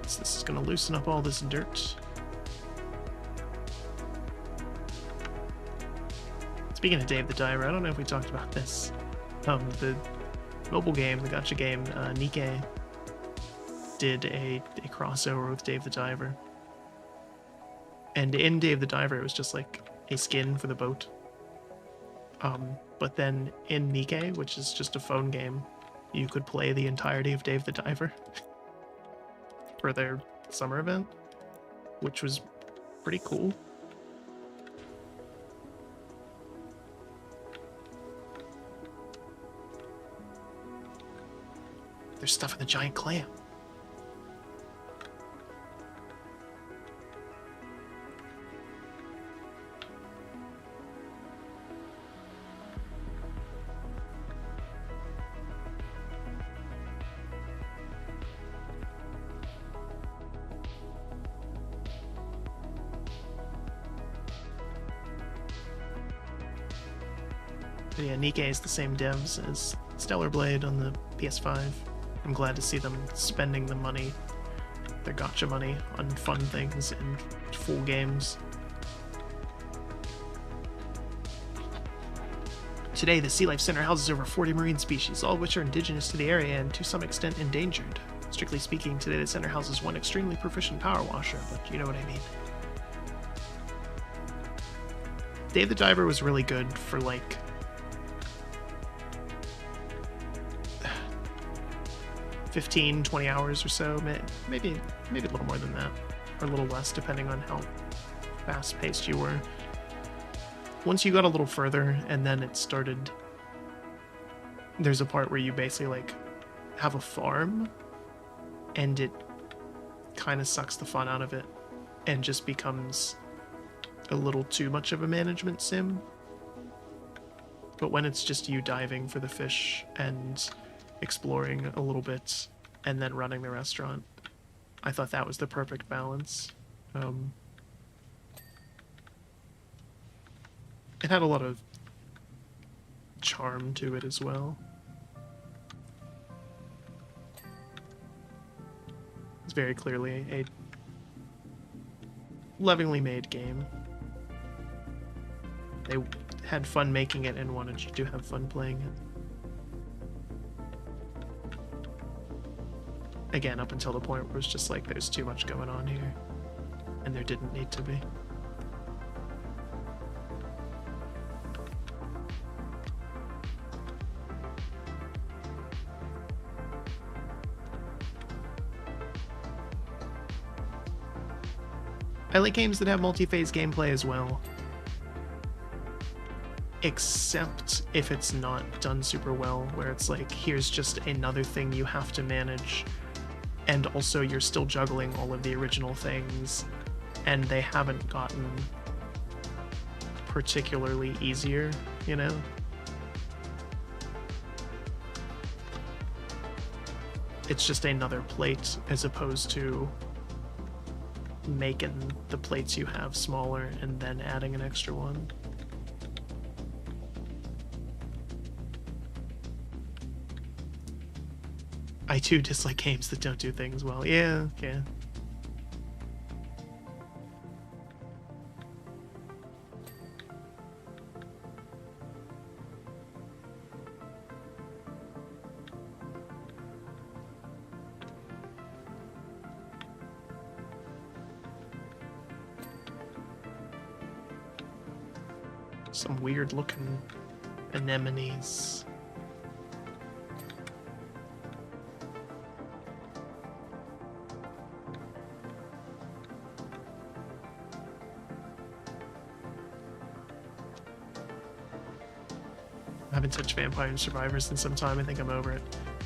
[SPEAKER 1] This is going to loosen up all this dirt. Speaking of Dave the Diver, I don't know if we talked about this. The mobile game, the gacha game, Nikke, did a crossover with Dave the Diver. And in Dave the Diver, it was just like a skin for the boat. But then in Nikke, which is just a phone game, you could play the entirety of Dave the Diver for their summer event, which was pretty cool. There's stuff in the giant clam. But yeah, Nikke is the same devs as Stellar Blade on the PS5. I'm glad to see them spending the money, their gacha money, on fun things and full games. Today, the Sea Life Center houses over 40 marine species, all of which are indigenous to the area and to some extent endangered. Strictly speaking, today the center houses one extremely proficient power washer, but you know what I mean. Dave the Diver was really good for, like, 15, 20 hours or so, maybe a little more than that, or a little less, depending on how fast-paced you were. Once you got a little further, and then it started... There's a part where you basically, like, have a farm, and it kind of sucks the fun out of it, and just becomes a little too much of a management sim. But when it's just you diving for the fish and exploring a little bit and then running the restaurant, I thought that was the perfect balance. It had a lot of charm to it as well. It's very clearly a lovingly made game. They had fun making it and wanted you to have fun playing it. Again, up until the point where it was just like, there's too much going on here, and there didn't need to be. I like games that have multi-phase gameplay as well. Except if it's not done super well, where it's like, here's just another thing you have to manage, and also you're still juggling all of the original things, and they haven't gotten particularly easier, you know? It's just another plate, as opposed to making the plates you have smaller and then adding an extra one. I too dislike games that don't do things well. Yeah, okay. Some weird looking anemones. I haven't touched Vampire Survivors in some time. I think I'm over it.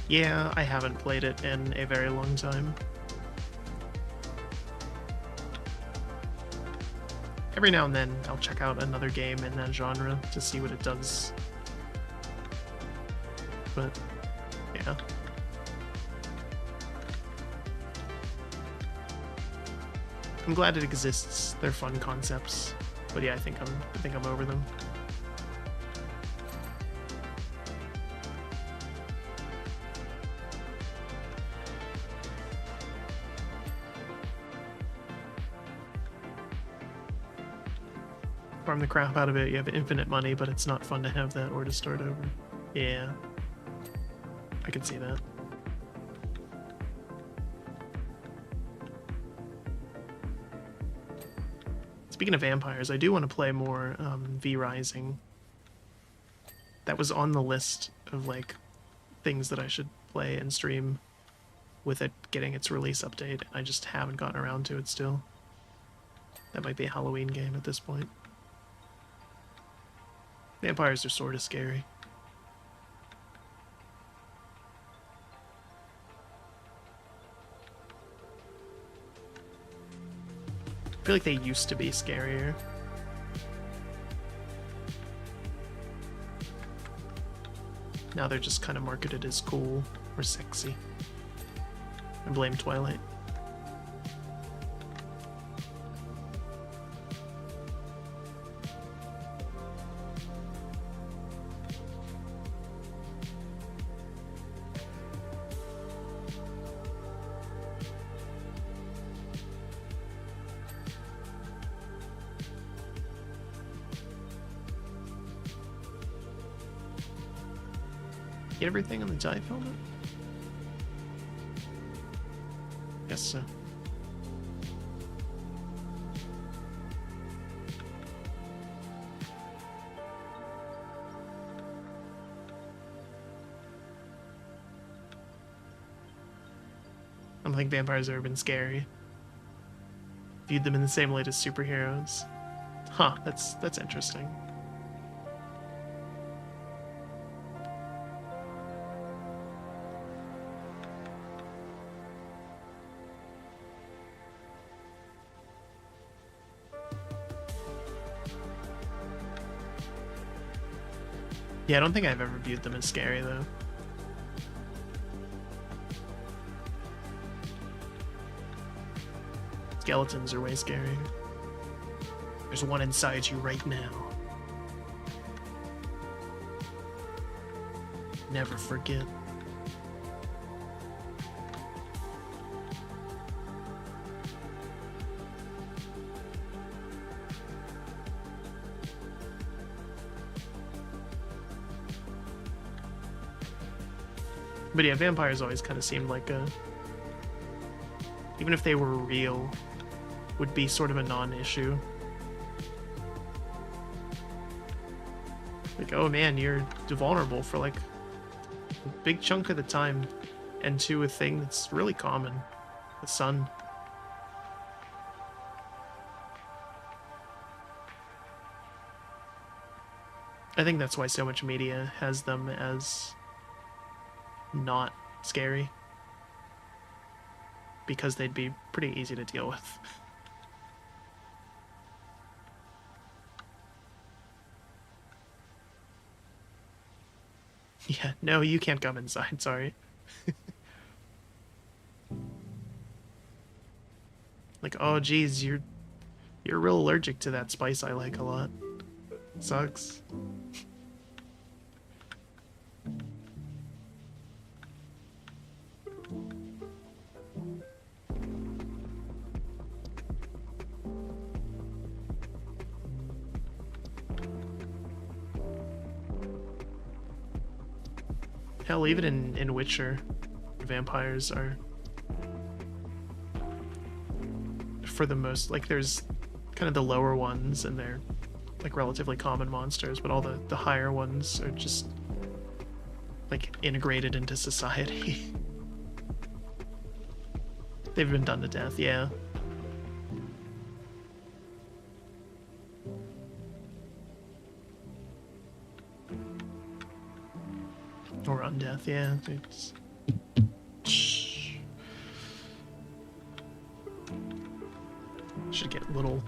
[SPEAKER 1] Yeah, I haven't played it in a very long time. Every now and then, I'll check out another game in that genre to see what it does. But, yeah. I'm glad it exists. They're fun concepts. But yeah, I think I'm over them. Farm the crap out of it, you have infinite money, but it's not fun to have that or to start over. Yeah. I can see that. Speaking of vampires, I do want to play more V Rising. That was on the list of, like, things that I should play and stream with it getting its release update. I just haven't gotten around to it still. That might be a Halloween game at this point. Vampires are sort of scary. I feel like they used to be scarier. Now they're just kind of marketed as cool or sexy. I blame Twilight. Get everything on the dive helmet? Guess so. think vampires have ever been scary. Viewed them in the same light as superheroes. Huh, that's interesting. Yeah, I don't think I've ever viewed them as scary, though. Skeletons are way scarier. There's one inside you right now. Never forget. But yeah, vampires always kind of seemed like a... Even if they were real, would be sort of a non-issue. Like, oh man, you're vulnerable for like a big chunk of the time. And to a thing that's really common. The sun. I think that's why so much media has them as not scary, because they'd be pretty easy to deal with. Yeah, no, you can't come inside, sorry. Like, oh geez, you're real allergic to that spice I like a lot. Sucks. Hell, even in Witcher, vampires are, for the most, like, there's kind of the lower ones, and they're, like, relatively common monsters, but all the higher ones are just, like, integrated into society. They've been done to death, yeah. Or undeath, yeah. It's... Should get a little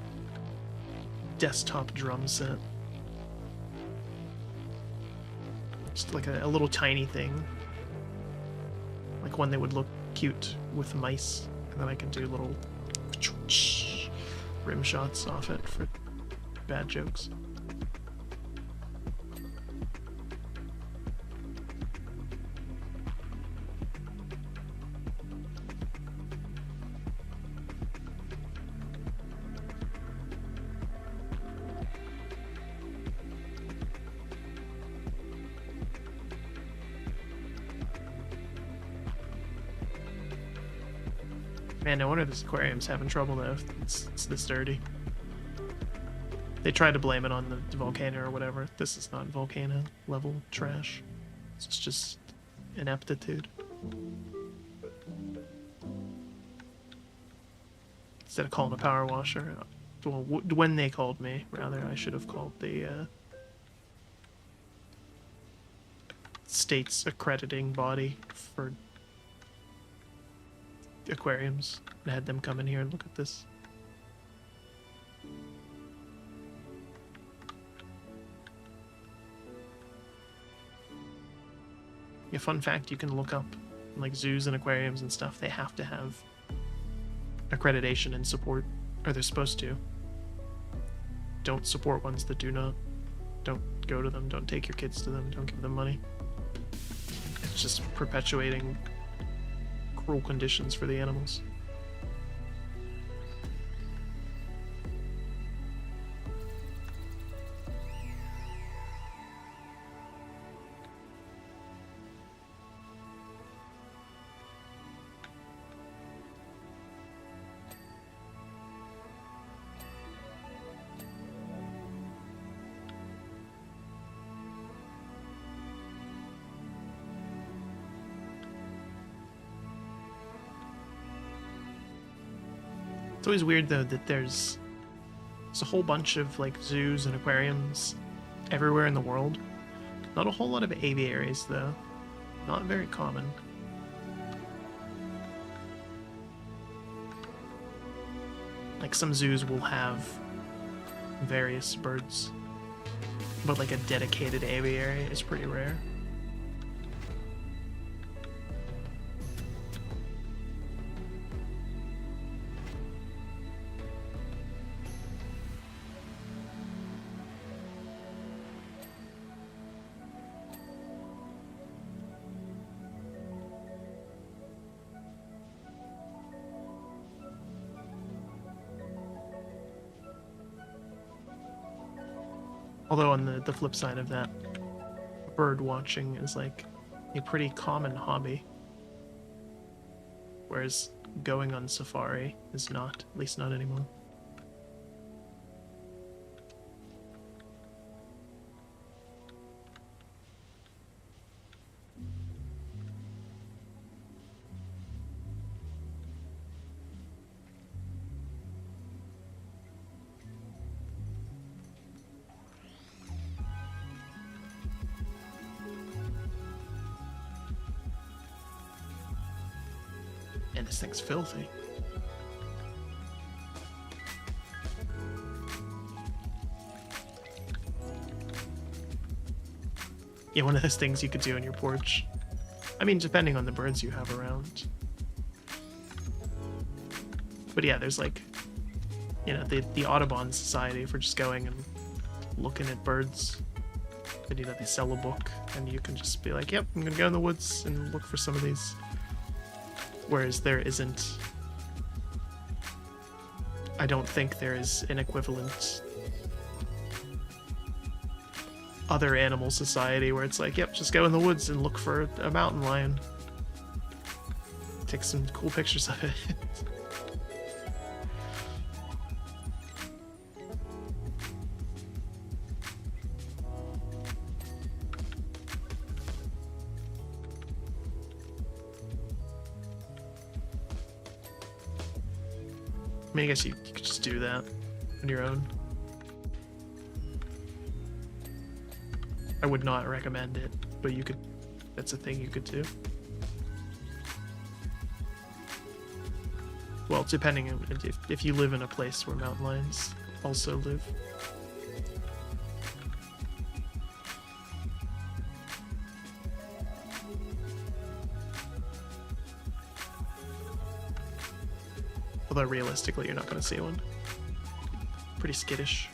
[SPEAKER 1] desktop drum set. Just like a little tiny thing. Like one that would look cute with mice. And then I can do little rim shots off it for bad jokes. Man, no wonder this aquarium's having trouble though, if it's this dirty. They tried to blame it on the volcano or whatever. This is not volcano level trash. It's just ineptitude. Instead of calling a power washer, well, when they called me, rather, I should have called the state's accrediting body for aquariums and had them come in here and look at this. Yeah, fun fact, you can look up like zoos and aquariums and stuff, they have to have accreditation and support, or they're supposed to. Don't support ones that do not. Don't go to them, don't take your kids to them, don't give them money. It's just perpetuating cruel conditions for the animals. It's always weird though that there's a whole bunch of like zoos and aquariums everywhere in the world. Not a whole lot of aviaries though. Not very common. Like some zoos will have various birds, but like a dedicated aviary is pretty rare. Although on the flip side of that, bird watching is like a pretty common hobby. Whereas going on safari is not, at least not anymore. And this thing's filthy. Yeah, one of those things you could do on your porch. I mean, depending on the birds you have around. But yeah, there's like, you know, the Audubon Society for just going and looking at birds. And, you know, they sell a book, and you can just be like, yep, I'm gonna go in the woods and look for some of these. Whereas there isn't... I don't think there is an equivalent other animal society where it's like, yep, just go in the woods and look for a mountain lion. Take some cool pictures of it. I mean, I guess you could just do that on your own. I would not recommend it, but you could, that's a thing you could do. Well, depending on if you live in a place where mountain lions also live. Although realistically, you're not going to see one. Pretty skittish.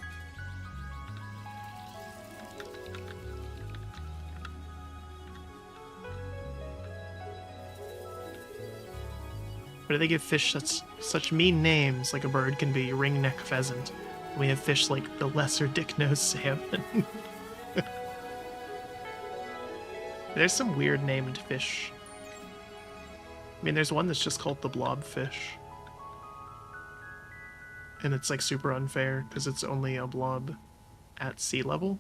[SPEAKER 1] Why do they give fish such mean names? Like a bird can be ringneck pheasant. We have fish like the lesser dick-nosed salmon. There's some weird named fish. I mean, there's one that's just called the blobfish. And it's like super unfair because it's only a blob at sea level.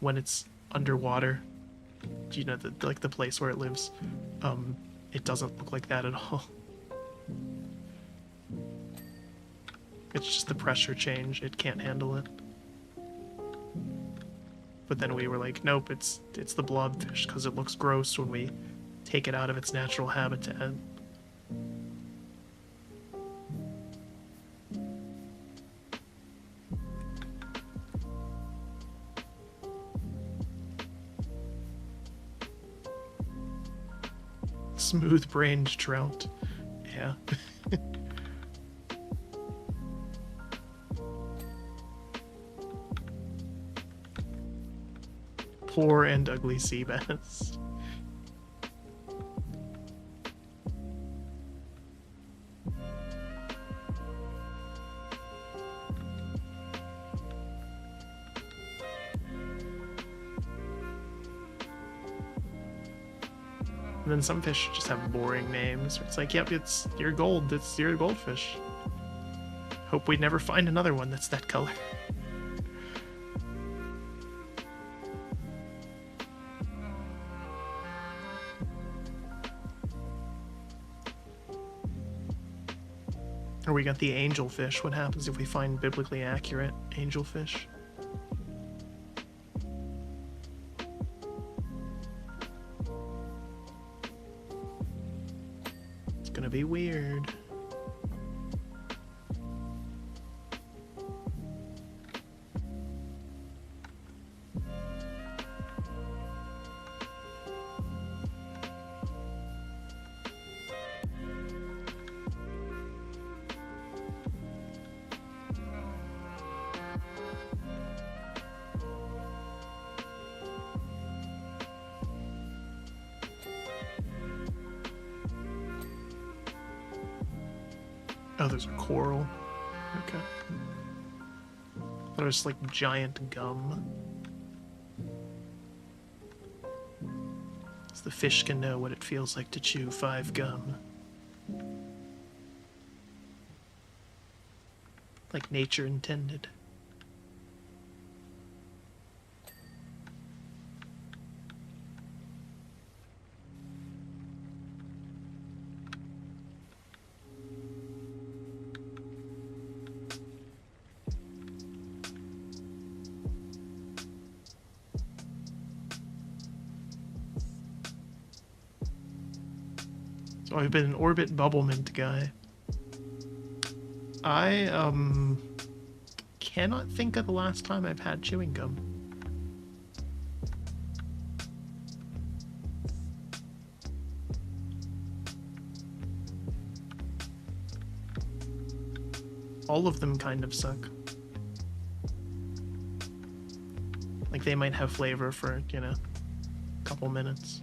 [SPEAKER 1] When it's underwater, you know, like the place where it lives, it doesn't look like that at all. It's just the pressure change, it can't handle it. But then we were like, nope, it's the blobfish because it looks gross when we take it out of its natural habitat. Smooth-brained trout. Yeah. Poor and ugly sea bass. And then some fish just have boring names. It's like, yep, it's your gold. It's your goldfish. Hope we never find another one that's that color. Or we got the angelfish. What happens if we find biblically accurate angelfish? It's gonna be weird. Oh, there's a coral. Okay. Thought it was like giant gum. So the fish can know what it feels like to chew 5 gum. Like nature intended. So I've been an orbit bubble mint guy. I cannot think of the last time I've had chewing gum. All of them kind of suck. Like they might have flavor for, you know, a couple minutes.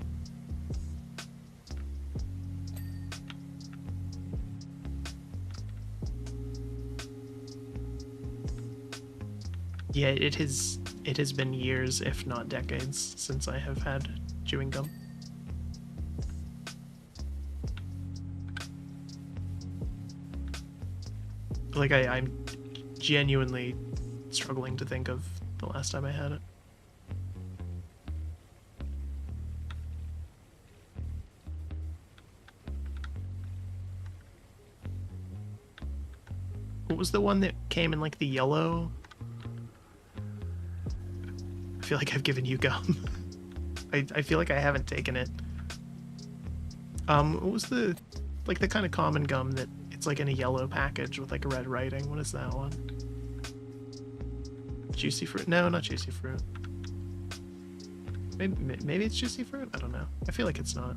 [SPEAKER 1] Yeah, it has been years, if not decades, since I have had chewing gum. Like I'm genuinely struggling to think of the last time I had it. What was the one that came in like the yellow? I feel like I've given you gum. I feel like I haven't taken it. What was the kind of common gum that it's like in a yellow package with like red writing? What is that one? Juicy fruit? No, not juicy fruit. Maybe it's juicy fruit? I don't know. I feel like it's not.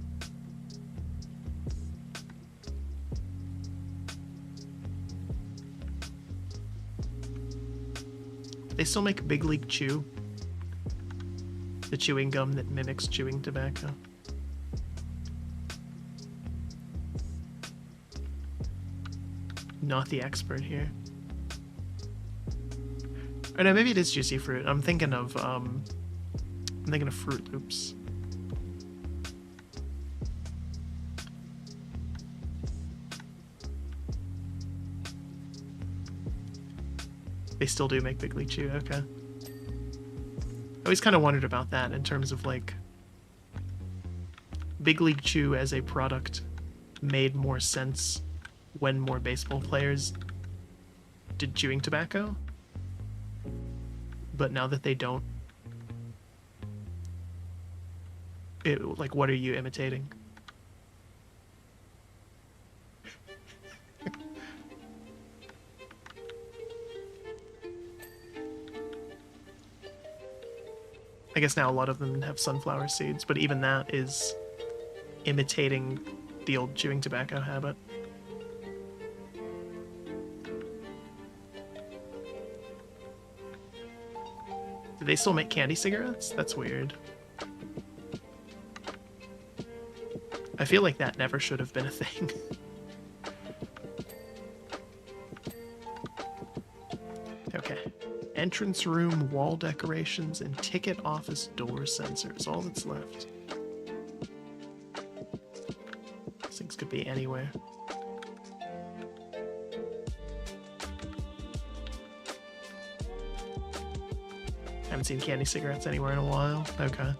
[SPEAKER 1] They still make Big League Chew. The chewing gum that mimics chewing tobacco. Not the expert here. Or no, maybe it is juicy fruit. I'm thinking of Fruit Loops. They still do make Big League Chew, okay. I always kind of wondered about that in terms of like Big League Chew as a product made more sense when more baseball players did chewing tobacco, but now that they don't, like, what are you imitating? I guess now a lot of them have sunflower seeds, but even that is imitating the old chewing tobacco habit. Do they still make candy cigarettes? That's weird. I feel like that never should have been a thing. Okay. Entrance room, wall decorations, and ticket office door sensors. All that's left. These things could be anywhere. Haven't seen candy cigarettes anywhere in a while. Okay.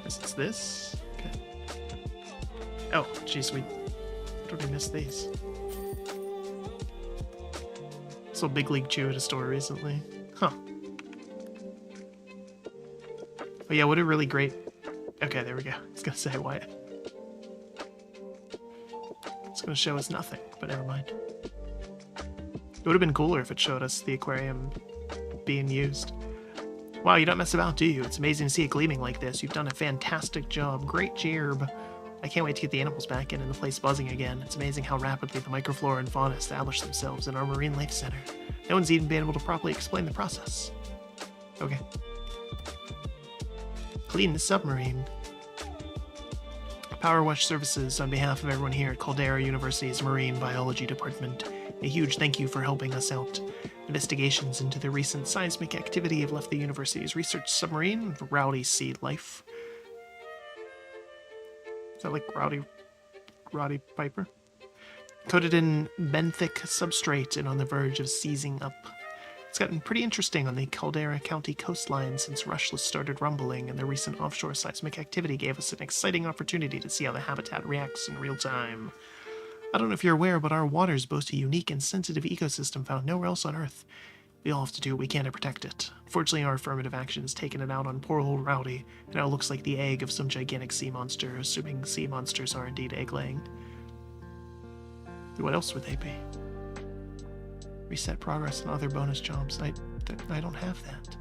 [SPEAKER 1] Guess it's this. Okay. Oh, jeez, we totally missed these. So Big League Chew at a store recently. Huh. Oh yeah, what a really great... Okay, there we go. I was gonna say, why... It's gonna show us nothing, but never mind. It would have been cooler if it showed us the aquarium being used. Wow, you don't mess about, do you? It's amazing to see it gleaming like this. You've done a fantastic job. Great job. I can't wait to get the animals back in and the place buzzing again. It's amazing how rapidly the microflora and fauna establish themselves in our marine life center. No one's even been able to properly explain the process. Okay. Clean the submarine. Powerwash Services, on behalf of everyone here at Caldera University's Marine Biology Department, a huge thank you for helping us out. Investigations into the recent seismic activity have left the university's research submarine, Rowdy Sea Life. Is that like Roddy Piper? Coated in benthic substrate and on the verge of seizing up. It's gotten pretty interesting on the Caldera County coastline since Rushless started rumbling, and the recent offshore seismic activity gave us an exciting opportunity to see how the habitat reacts in real time. I don't know if you're aware, but our waters boast a unique and sensitive ecosystem found nowhere else on Earth. We all have to do what we can to protect it. Fortunately, our affirmative action has taken it out on poor old Rowdy, and now it looks like the egg of some gigantic sea monster, assuming sea monsters are indeed egg-laying. What else would they be? Reset progress and other bonus jobs. I don't have that.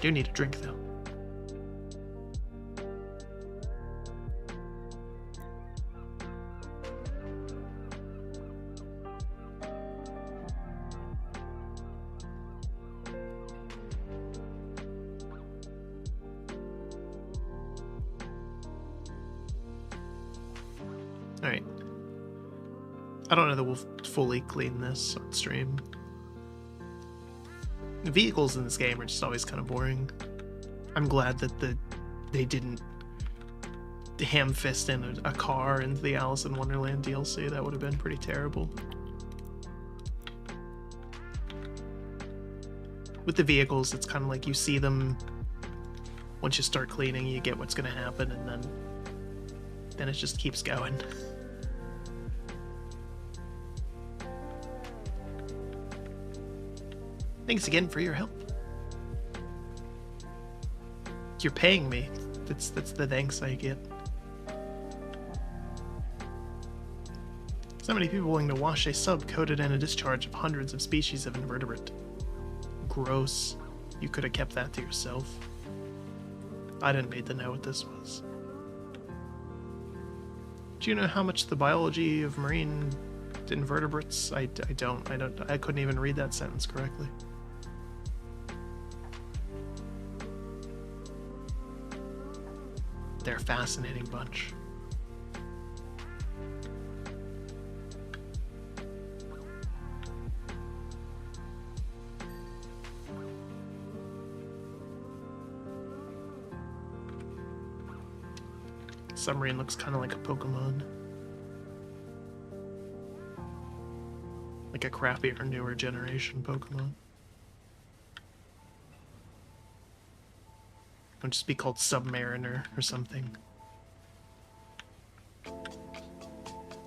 [SPEAKER 1] Do need a drink, though. Alright. I don't know that we'll fully clean this on stream. The vehicles in this game are just always kind of boring. I'm glad that they didn't ham-fist in a car into the Alice in Wonderland DLC. That would have been pretty terrible. With the vehicles, it's kind of like you see them, once you start cleaning, you get what's going to happen, and then it just keeps going. Thanks again for your help. You're paying me. That's the thanks I get. So many people willing to wash a sub coated in a discharge of hundreds of species of invertebrate. Gross. You could have kept that to yourself. I didn't need to know what this was. Do you know how much the biology of marine invertebrates? I couldn't even read that sentence correctly. They're a fascinating bunch. Submarine looks kind of like a Pokemon. Like a crappier, newer generation Pokemon. It would just be called Submariner or something.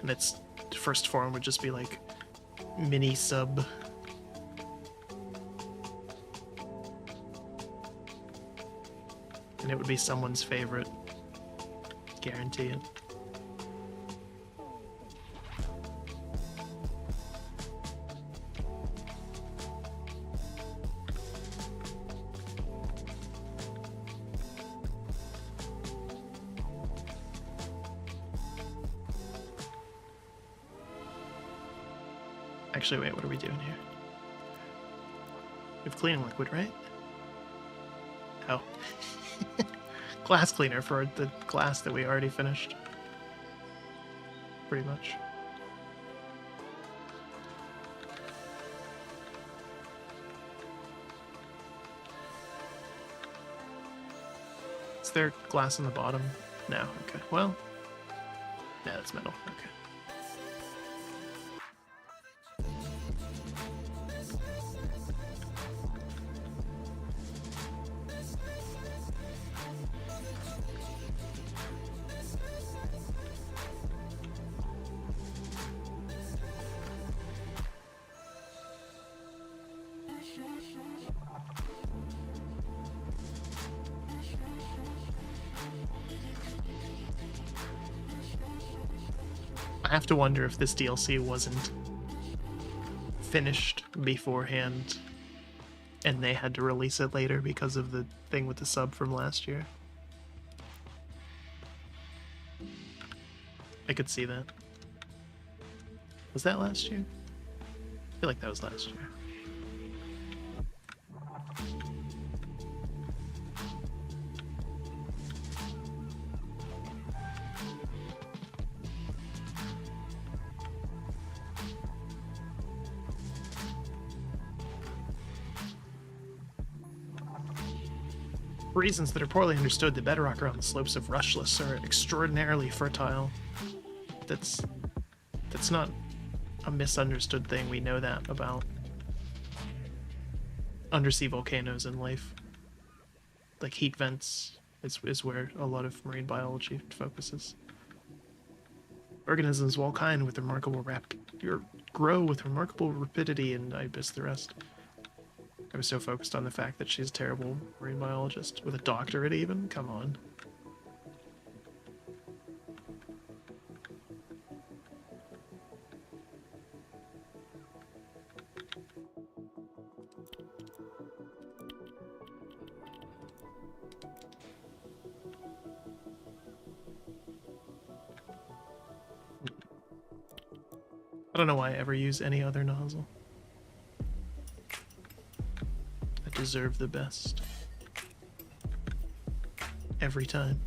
[SPEAKER 1] And its first form would just be like Mini Sub. And it would be someone's favorite. Guarantee it. Actually, wait, what are we doing here? We have cleaning liquid, right? Oh. Glass cleaner for the glass that we already finished. Pretty much. Is there glass on the bottom? No, okay. Well, no, that's metal. Okay. I have to wonder if this DLC wasn't finished beforehand and they had to release it later because of the thing with the sub from last year. I could see that. Was that last year? I feel like that was last year. For reasons that are poorly understood, the bedrock around the slopes of Rushless are extraordinarily fertile. That's not a misunderstood thing. We know that about undersea volcanoes in life. Like heat vents is where a lot of marine biology focuses. Organisms of all kind with remarkable grow with remarkable rapidity, and I miss the rest. I was so focused on the fact that she's a terrible marine biologist with a doctorate even. Come on. I don't know why I ever use any other nozzle. I deserve the best. Every time.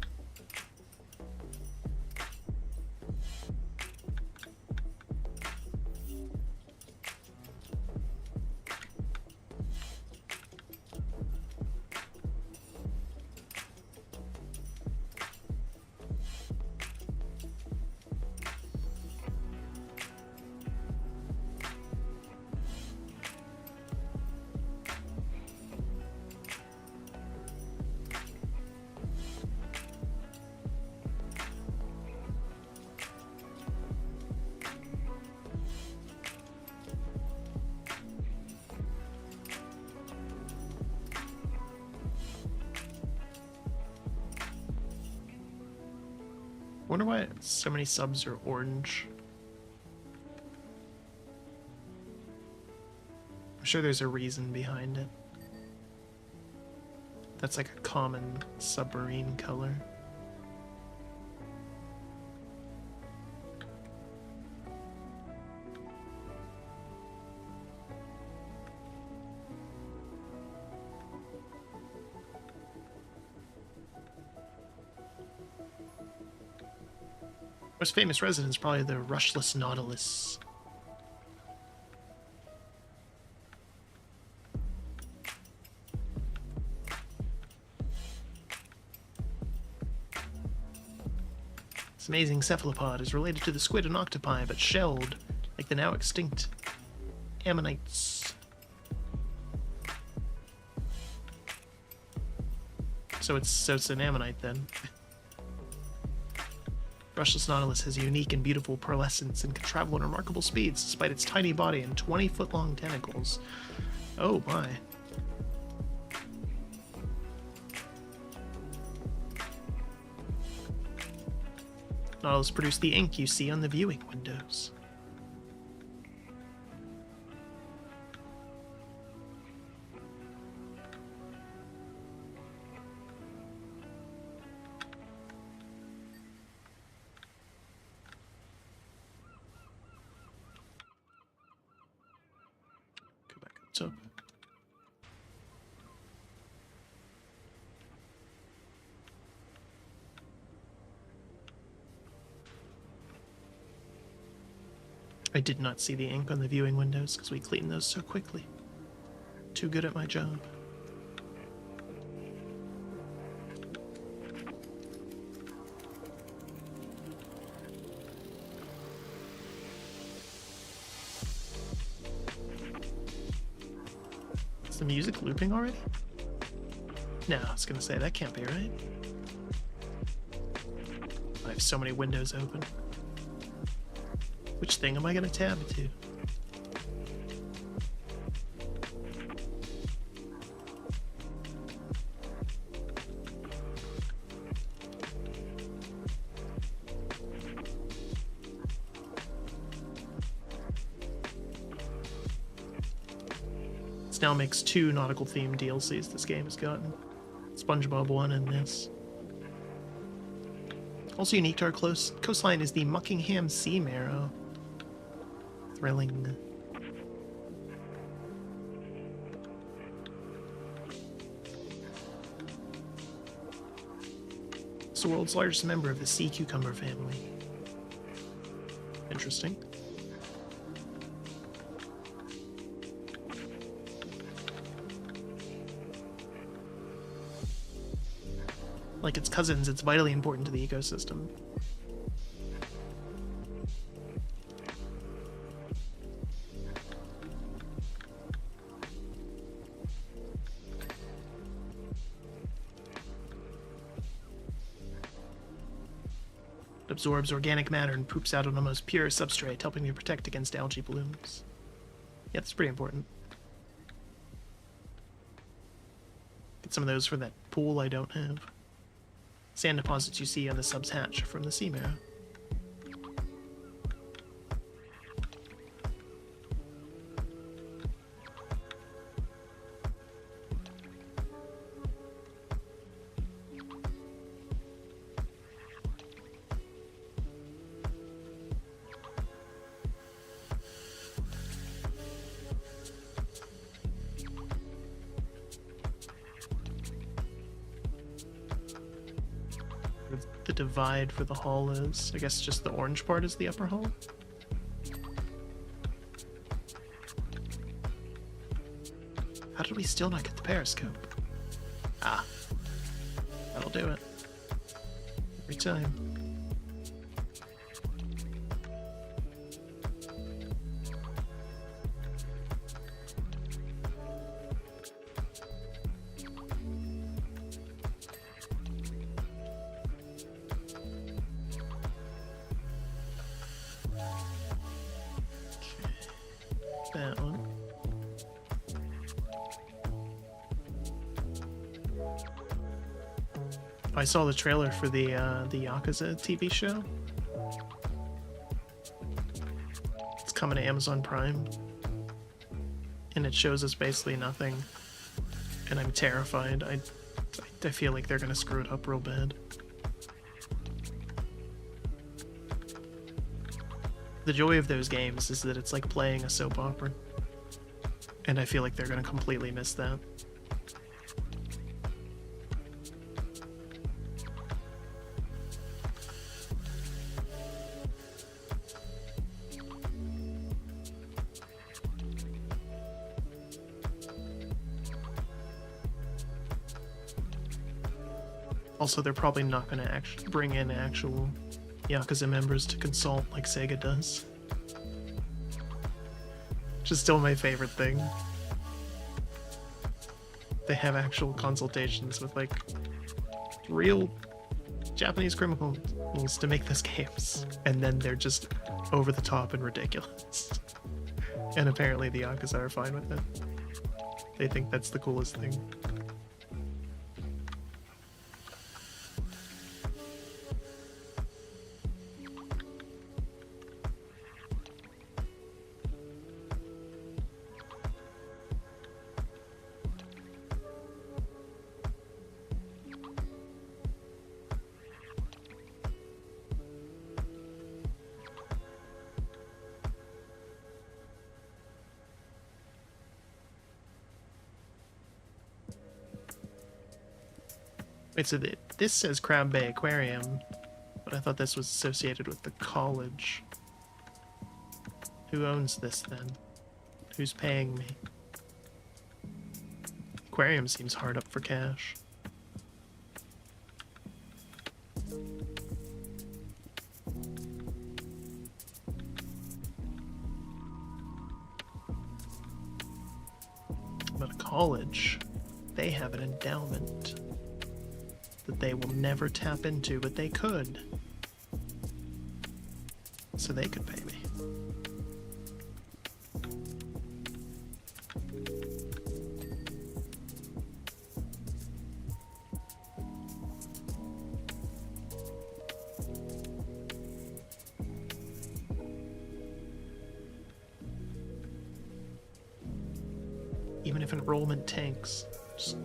[SPEAKER 1] I wonder why so many subs are orange. I'm sure there's a reason behind it. That's like a common submarine color. Most famous resident is probably the Rushless Nautilus. This amazing cephalopod is related to the squid and octopi, but shelled, like the now extinct ammonites. So it's an ammonite then. Rushless Nautilus has a unique and beautiful pearlescence and can travel at remarkable speeds despite its tiny body and 20-foot-long tentacles. Oh my. Nautilus produce the ink you see on the viewing windows. Up. I did not see the ink on the viewing windows because we cleaned those so quickly. Too good at my job. The music looping already? No, I was gonna say that can't be right. I have so many windows open. Which thing am I gonna tab to? This now makes 2 nautical-themed DLCs this game has gotten. SpongeBob 1 and this. Also unique to our coastline is the Muckingham Sea Marrow. Thrilling. It's the world's largest member of the sea cucumber family. Interesting. Like its cousins, it's vitally important to the ecosystem. It absorbs organic matter and poops out on the most pure substrate, helping to protect against algae blooms. Yeah, that's pretty important. Get some of those for that pool I don't have. Sand deposits you see on the sub's hatch from the sea marrow. The divide for the hull is, I guess, just the orange part is the upper hull. How did we still not get the periscope? Ah, that'll do it. Every time. That one. I saw the trailer for the Yakuza TV show. It's coming to Amazon Prime, and it shows us basically nothing, and I'm terrified. I feel like they're gonna screw it up real bad. The joy of those games is that it's like playing a soap opera, and I feel like they're going to completely miss that. Also, they're probably not going to actually bring in actual Yakuza members to consult like Sega does. Which is still my favorite thing. They have actual consultations with like real Japanese criminals to make those games, and then they're just over the top and ridiculous. And apparently the Yakuza are fine with it. They think that's the coolest thing. Wait, so this says Crab Bay Aquarium, but I thought this was associated with the college. Who owns this then? Who's paying me? Aquarium seems hard up for cash. But a college, they have an endowment that they will never tap into, but they could. So they could pay me. Even if enrollment tanks, just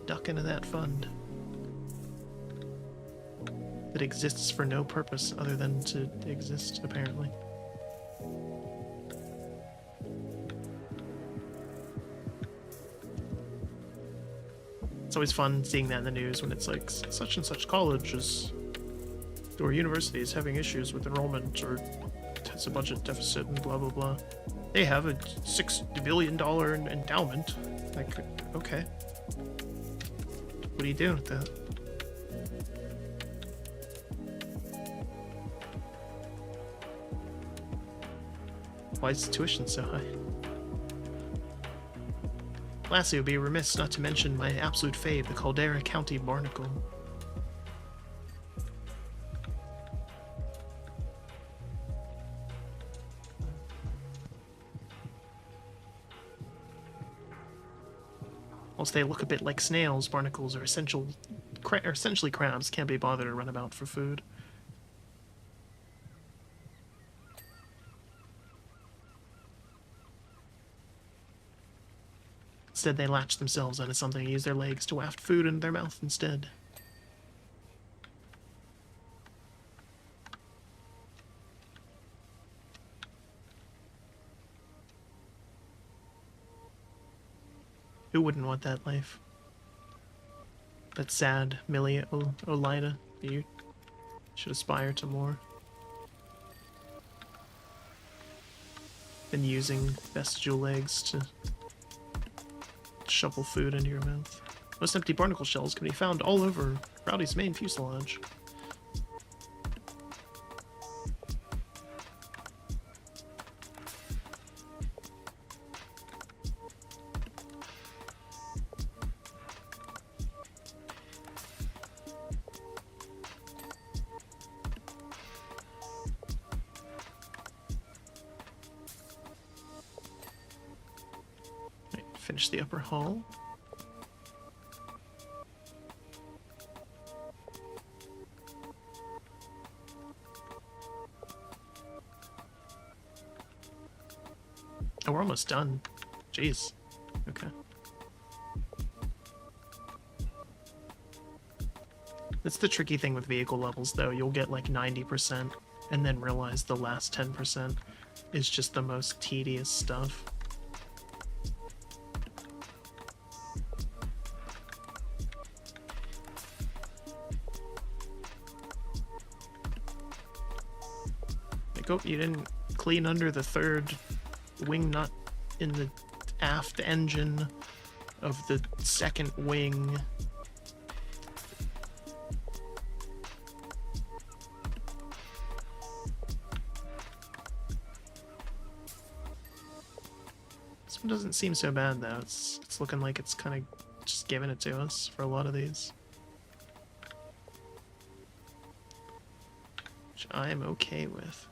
[SPEAKER 1] duck into that fund that exists for no purpose other than to exist, apparently. It's always fun seeing that in the news when it's like, such and such college is, or university is having issues with enrollment or has a budget deficit and blah blah blah. They have a $6 billion endowment. Like, okay. What are you doing with that? Why is tuition so high? Lastly, it would be remiss not to mention my absolute fave, the Caldera County barnacle. Whilst they look a bit like snails, barnacles are essentially crabs, can't be bothered to run about for food. Instead, they latch themselves onto something and use their legs to waft food into their mouth instead. Who wouldn't want that life? That sad Millie Olida. You should aspire to more than using vestigial legs to shovel food into your mouth. Most empty barnacle shells can be found all over Rowdy's main fuselage. Finish the upper hull. Oh, we're almost done. Jeez. Okay. That's the tricky thing with vehicle levels, though. You'll get like 90% and then realize the last 10% is just the most tedious stuff. Oh, you didn't clean under the third wing nut in the aft engine of the second wing. This one doesn't seem so bad, though. It's looking like it's kind of just giving it to us for a lot of these. Which I am okay with.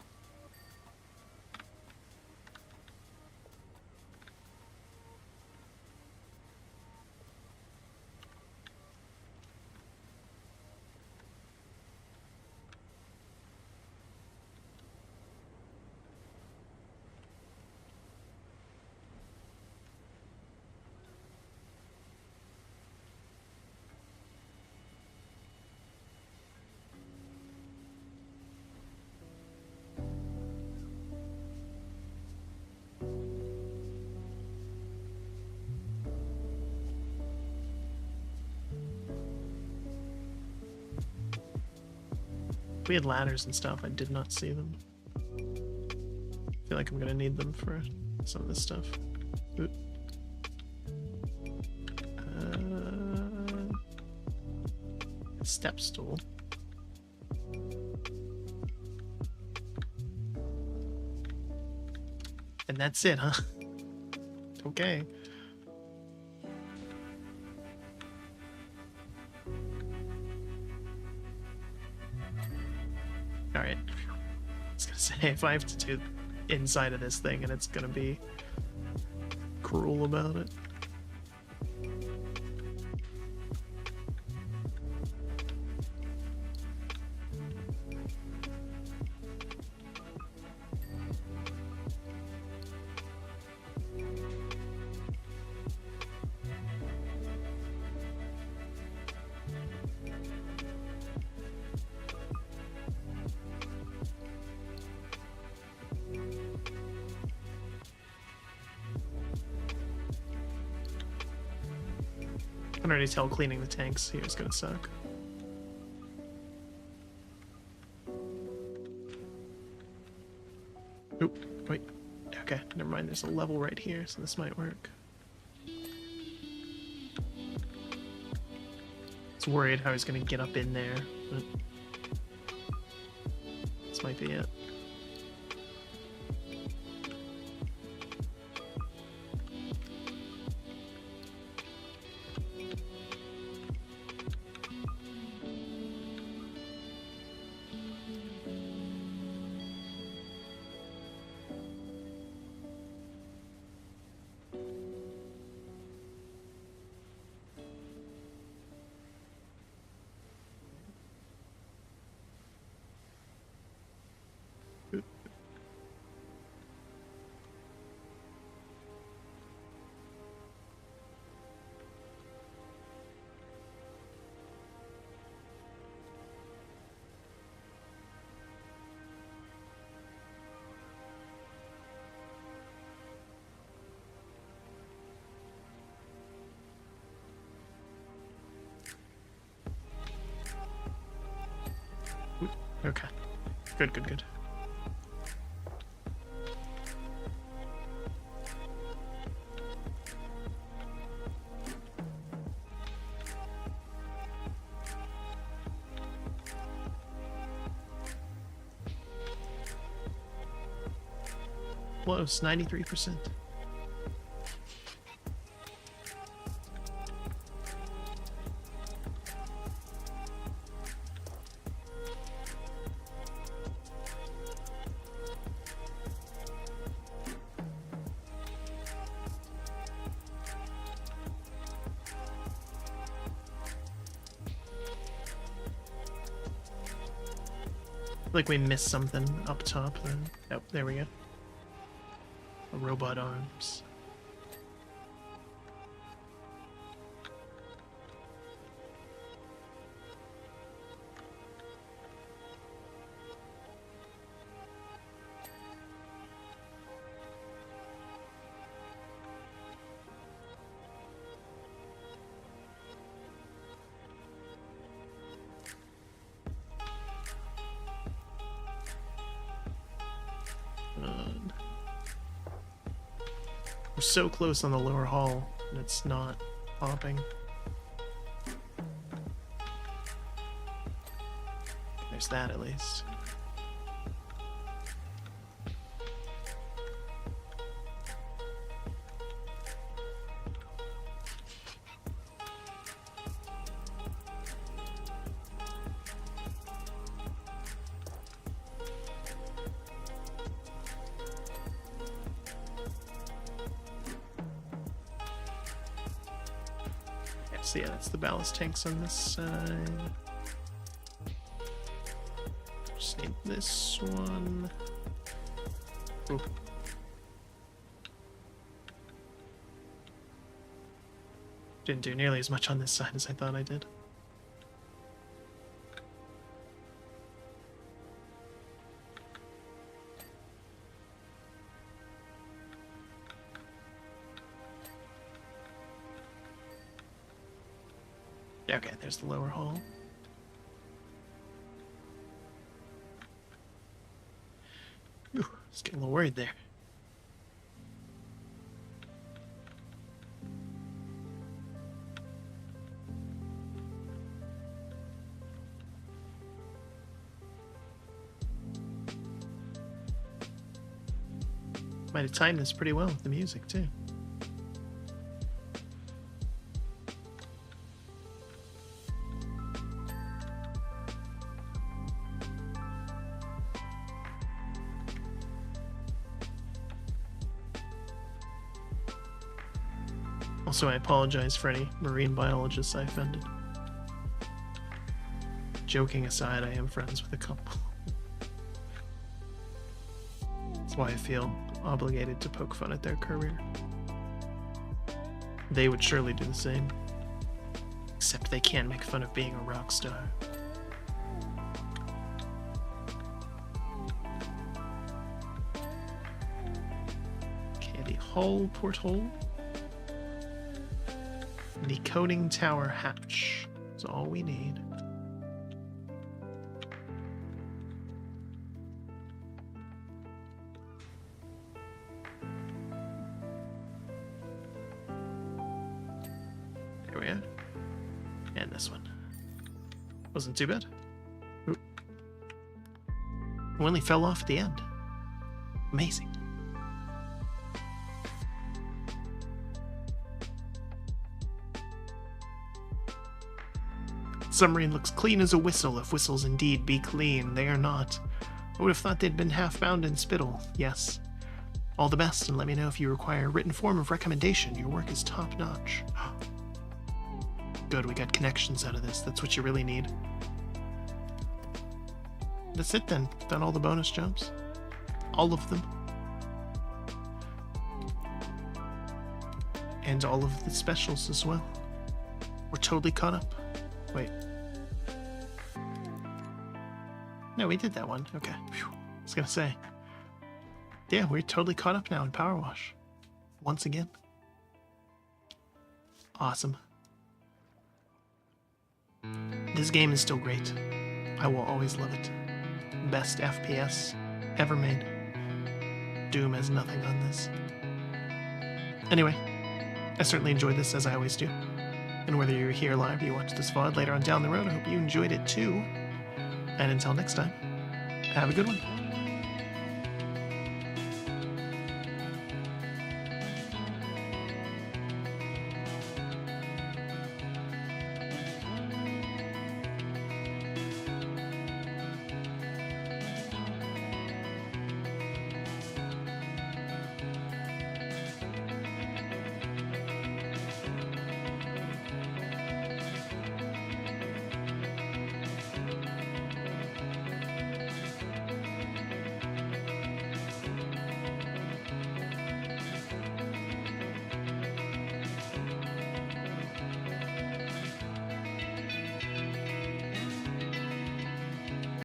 [SPEAKER 1] We had ladders and stuff. I did not see them. I feel like I'm gonna need them for some of this stuff. Ooh. Step stool. And that's it, huh? Okay. Alright. I was gonna say, if I have to do inside of this thing and it's gonna be cruel about it. I can already tell cleaning the tanks here is gonna suck. Oop, wait. Okay, never mind, there's a level right here, so this might work. I was worried how I was gonna get up in there, but this might be it. Okay. Good, good, good. Close, 93%. Like we missed something up top then. Oh, there we go. Robot arms. We're so close on the lower hull, and it's not popping. There's that at least. So yeah, that's the ballast tanks on this side. Just need this one. Oop. Didn't do nearly as much on this side as I thought I did. Okay, there's the lower hull. Ooh, I was getting a little worried there. Might have timed this pretty well with the music, too. Also, I apologize for any marine biologists I offended. Joking aside, I am friends with a couple. That's why I feel obligated to poke fun at their career. They would surely do the same. Except they can't make fun of being a rock star. Okay, the hull porthole. The coating tower hatch is all we need. There we are. And this one. Wasn't too bad. Oop. It only fell off at the end. Amazing. Submarine looks clean as a whistle, if whistles indeed be clean. They are not. I would have thought they'd been half-bound in spittle. Yes. All the best, and let me know if you require a written form of recommendation. Your work is top-notch. Good, we got connections out of this. That's what you really need. That's it then. Done all the bonus jobs. All of them. And all of the specials as well. We're totally caught up. Wait. No, we did that one. Okay. Phew. I was gonna say. Yeah, we're totally caught up now in Powerwash. Once again. Awesome. This game is still great. I will always love it. Best FPS ever made. Doom has nothing on this. Anyway, I certainly enjoyed this, as I always do. And whether you're here live or you watch this VOD later on down the road, I hope you enjoyed it too. And until next time, have a good one.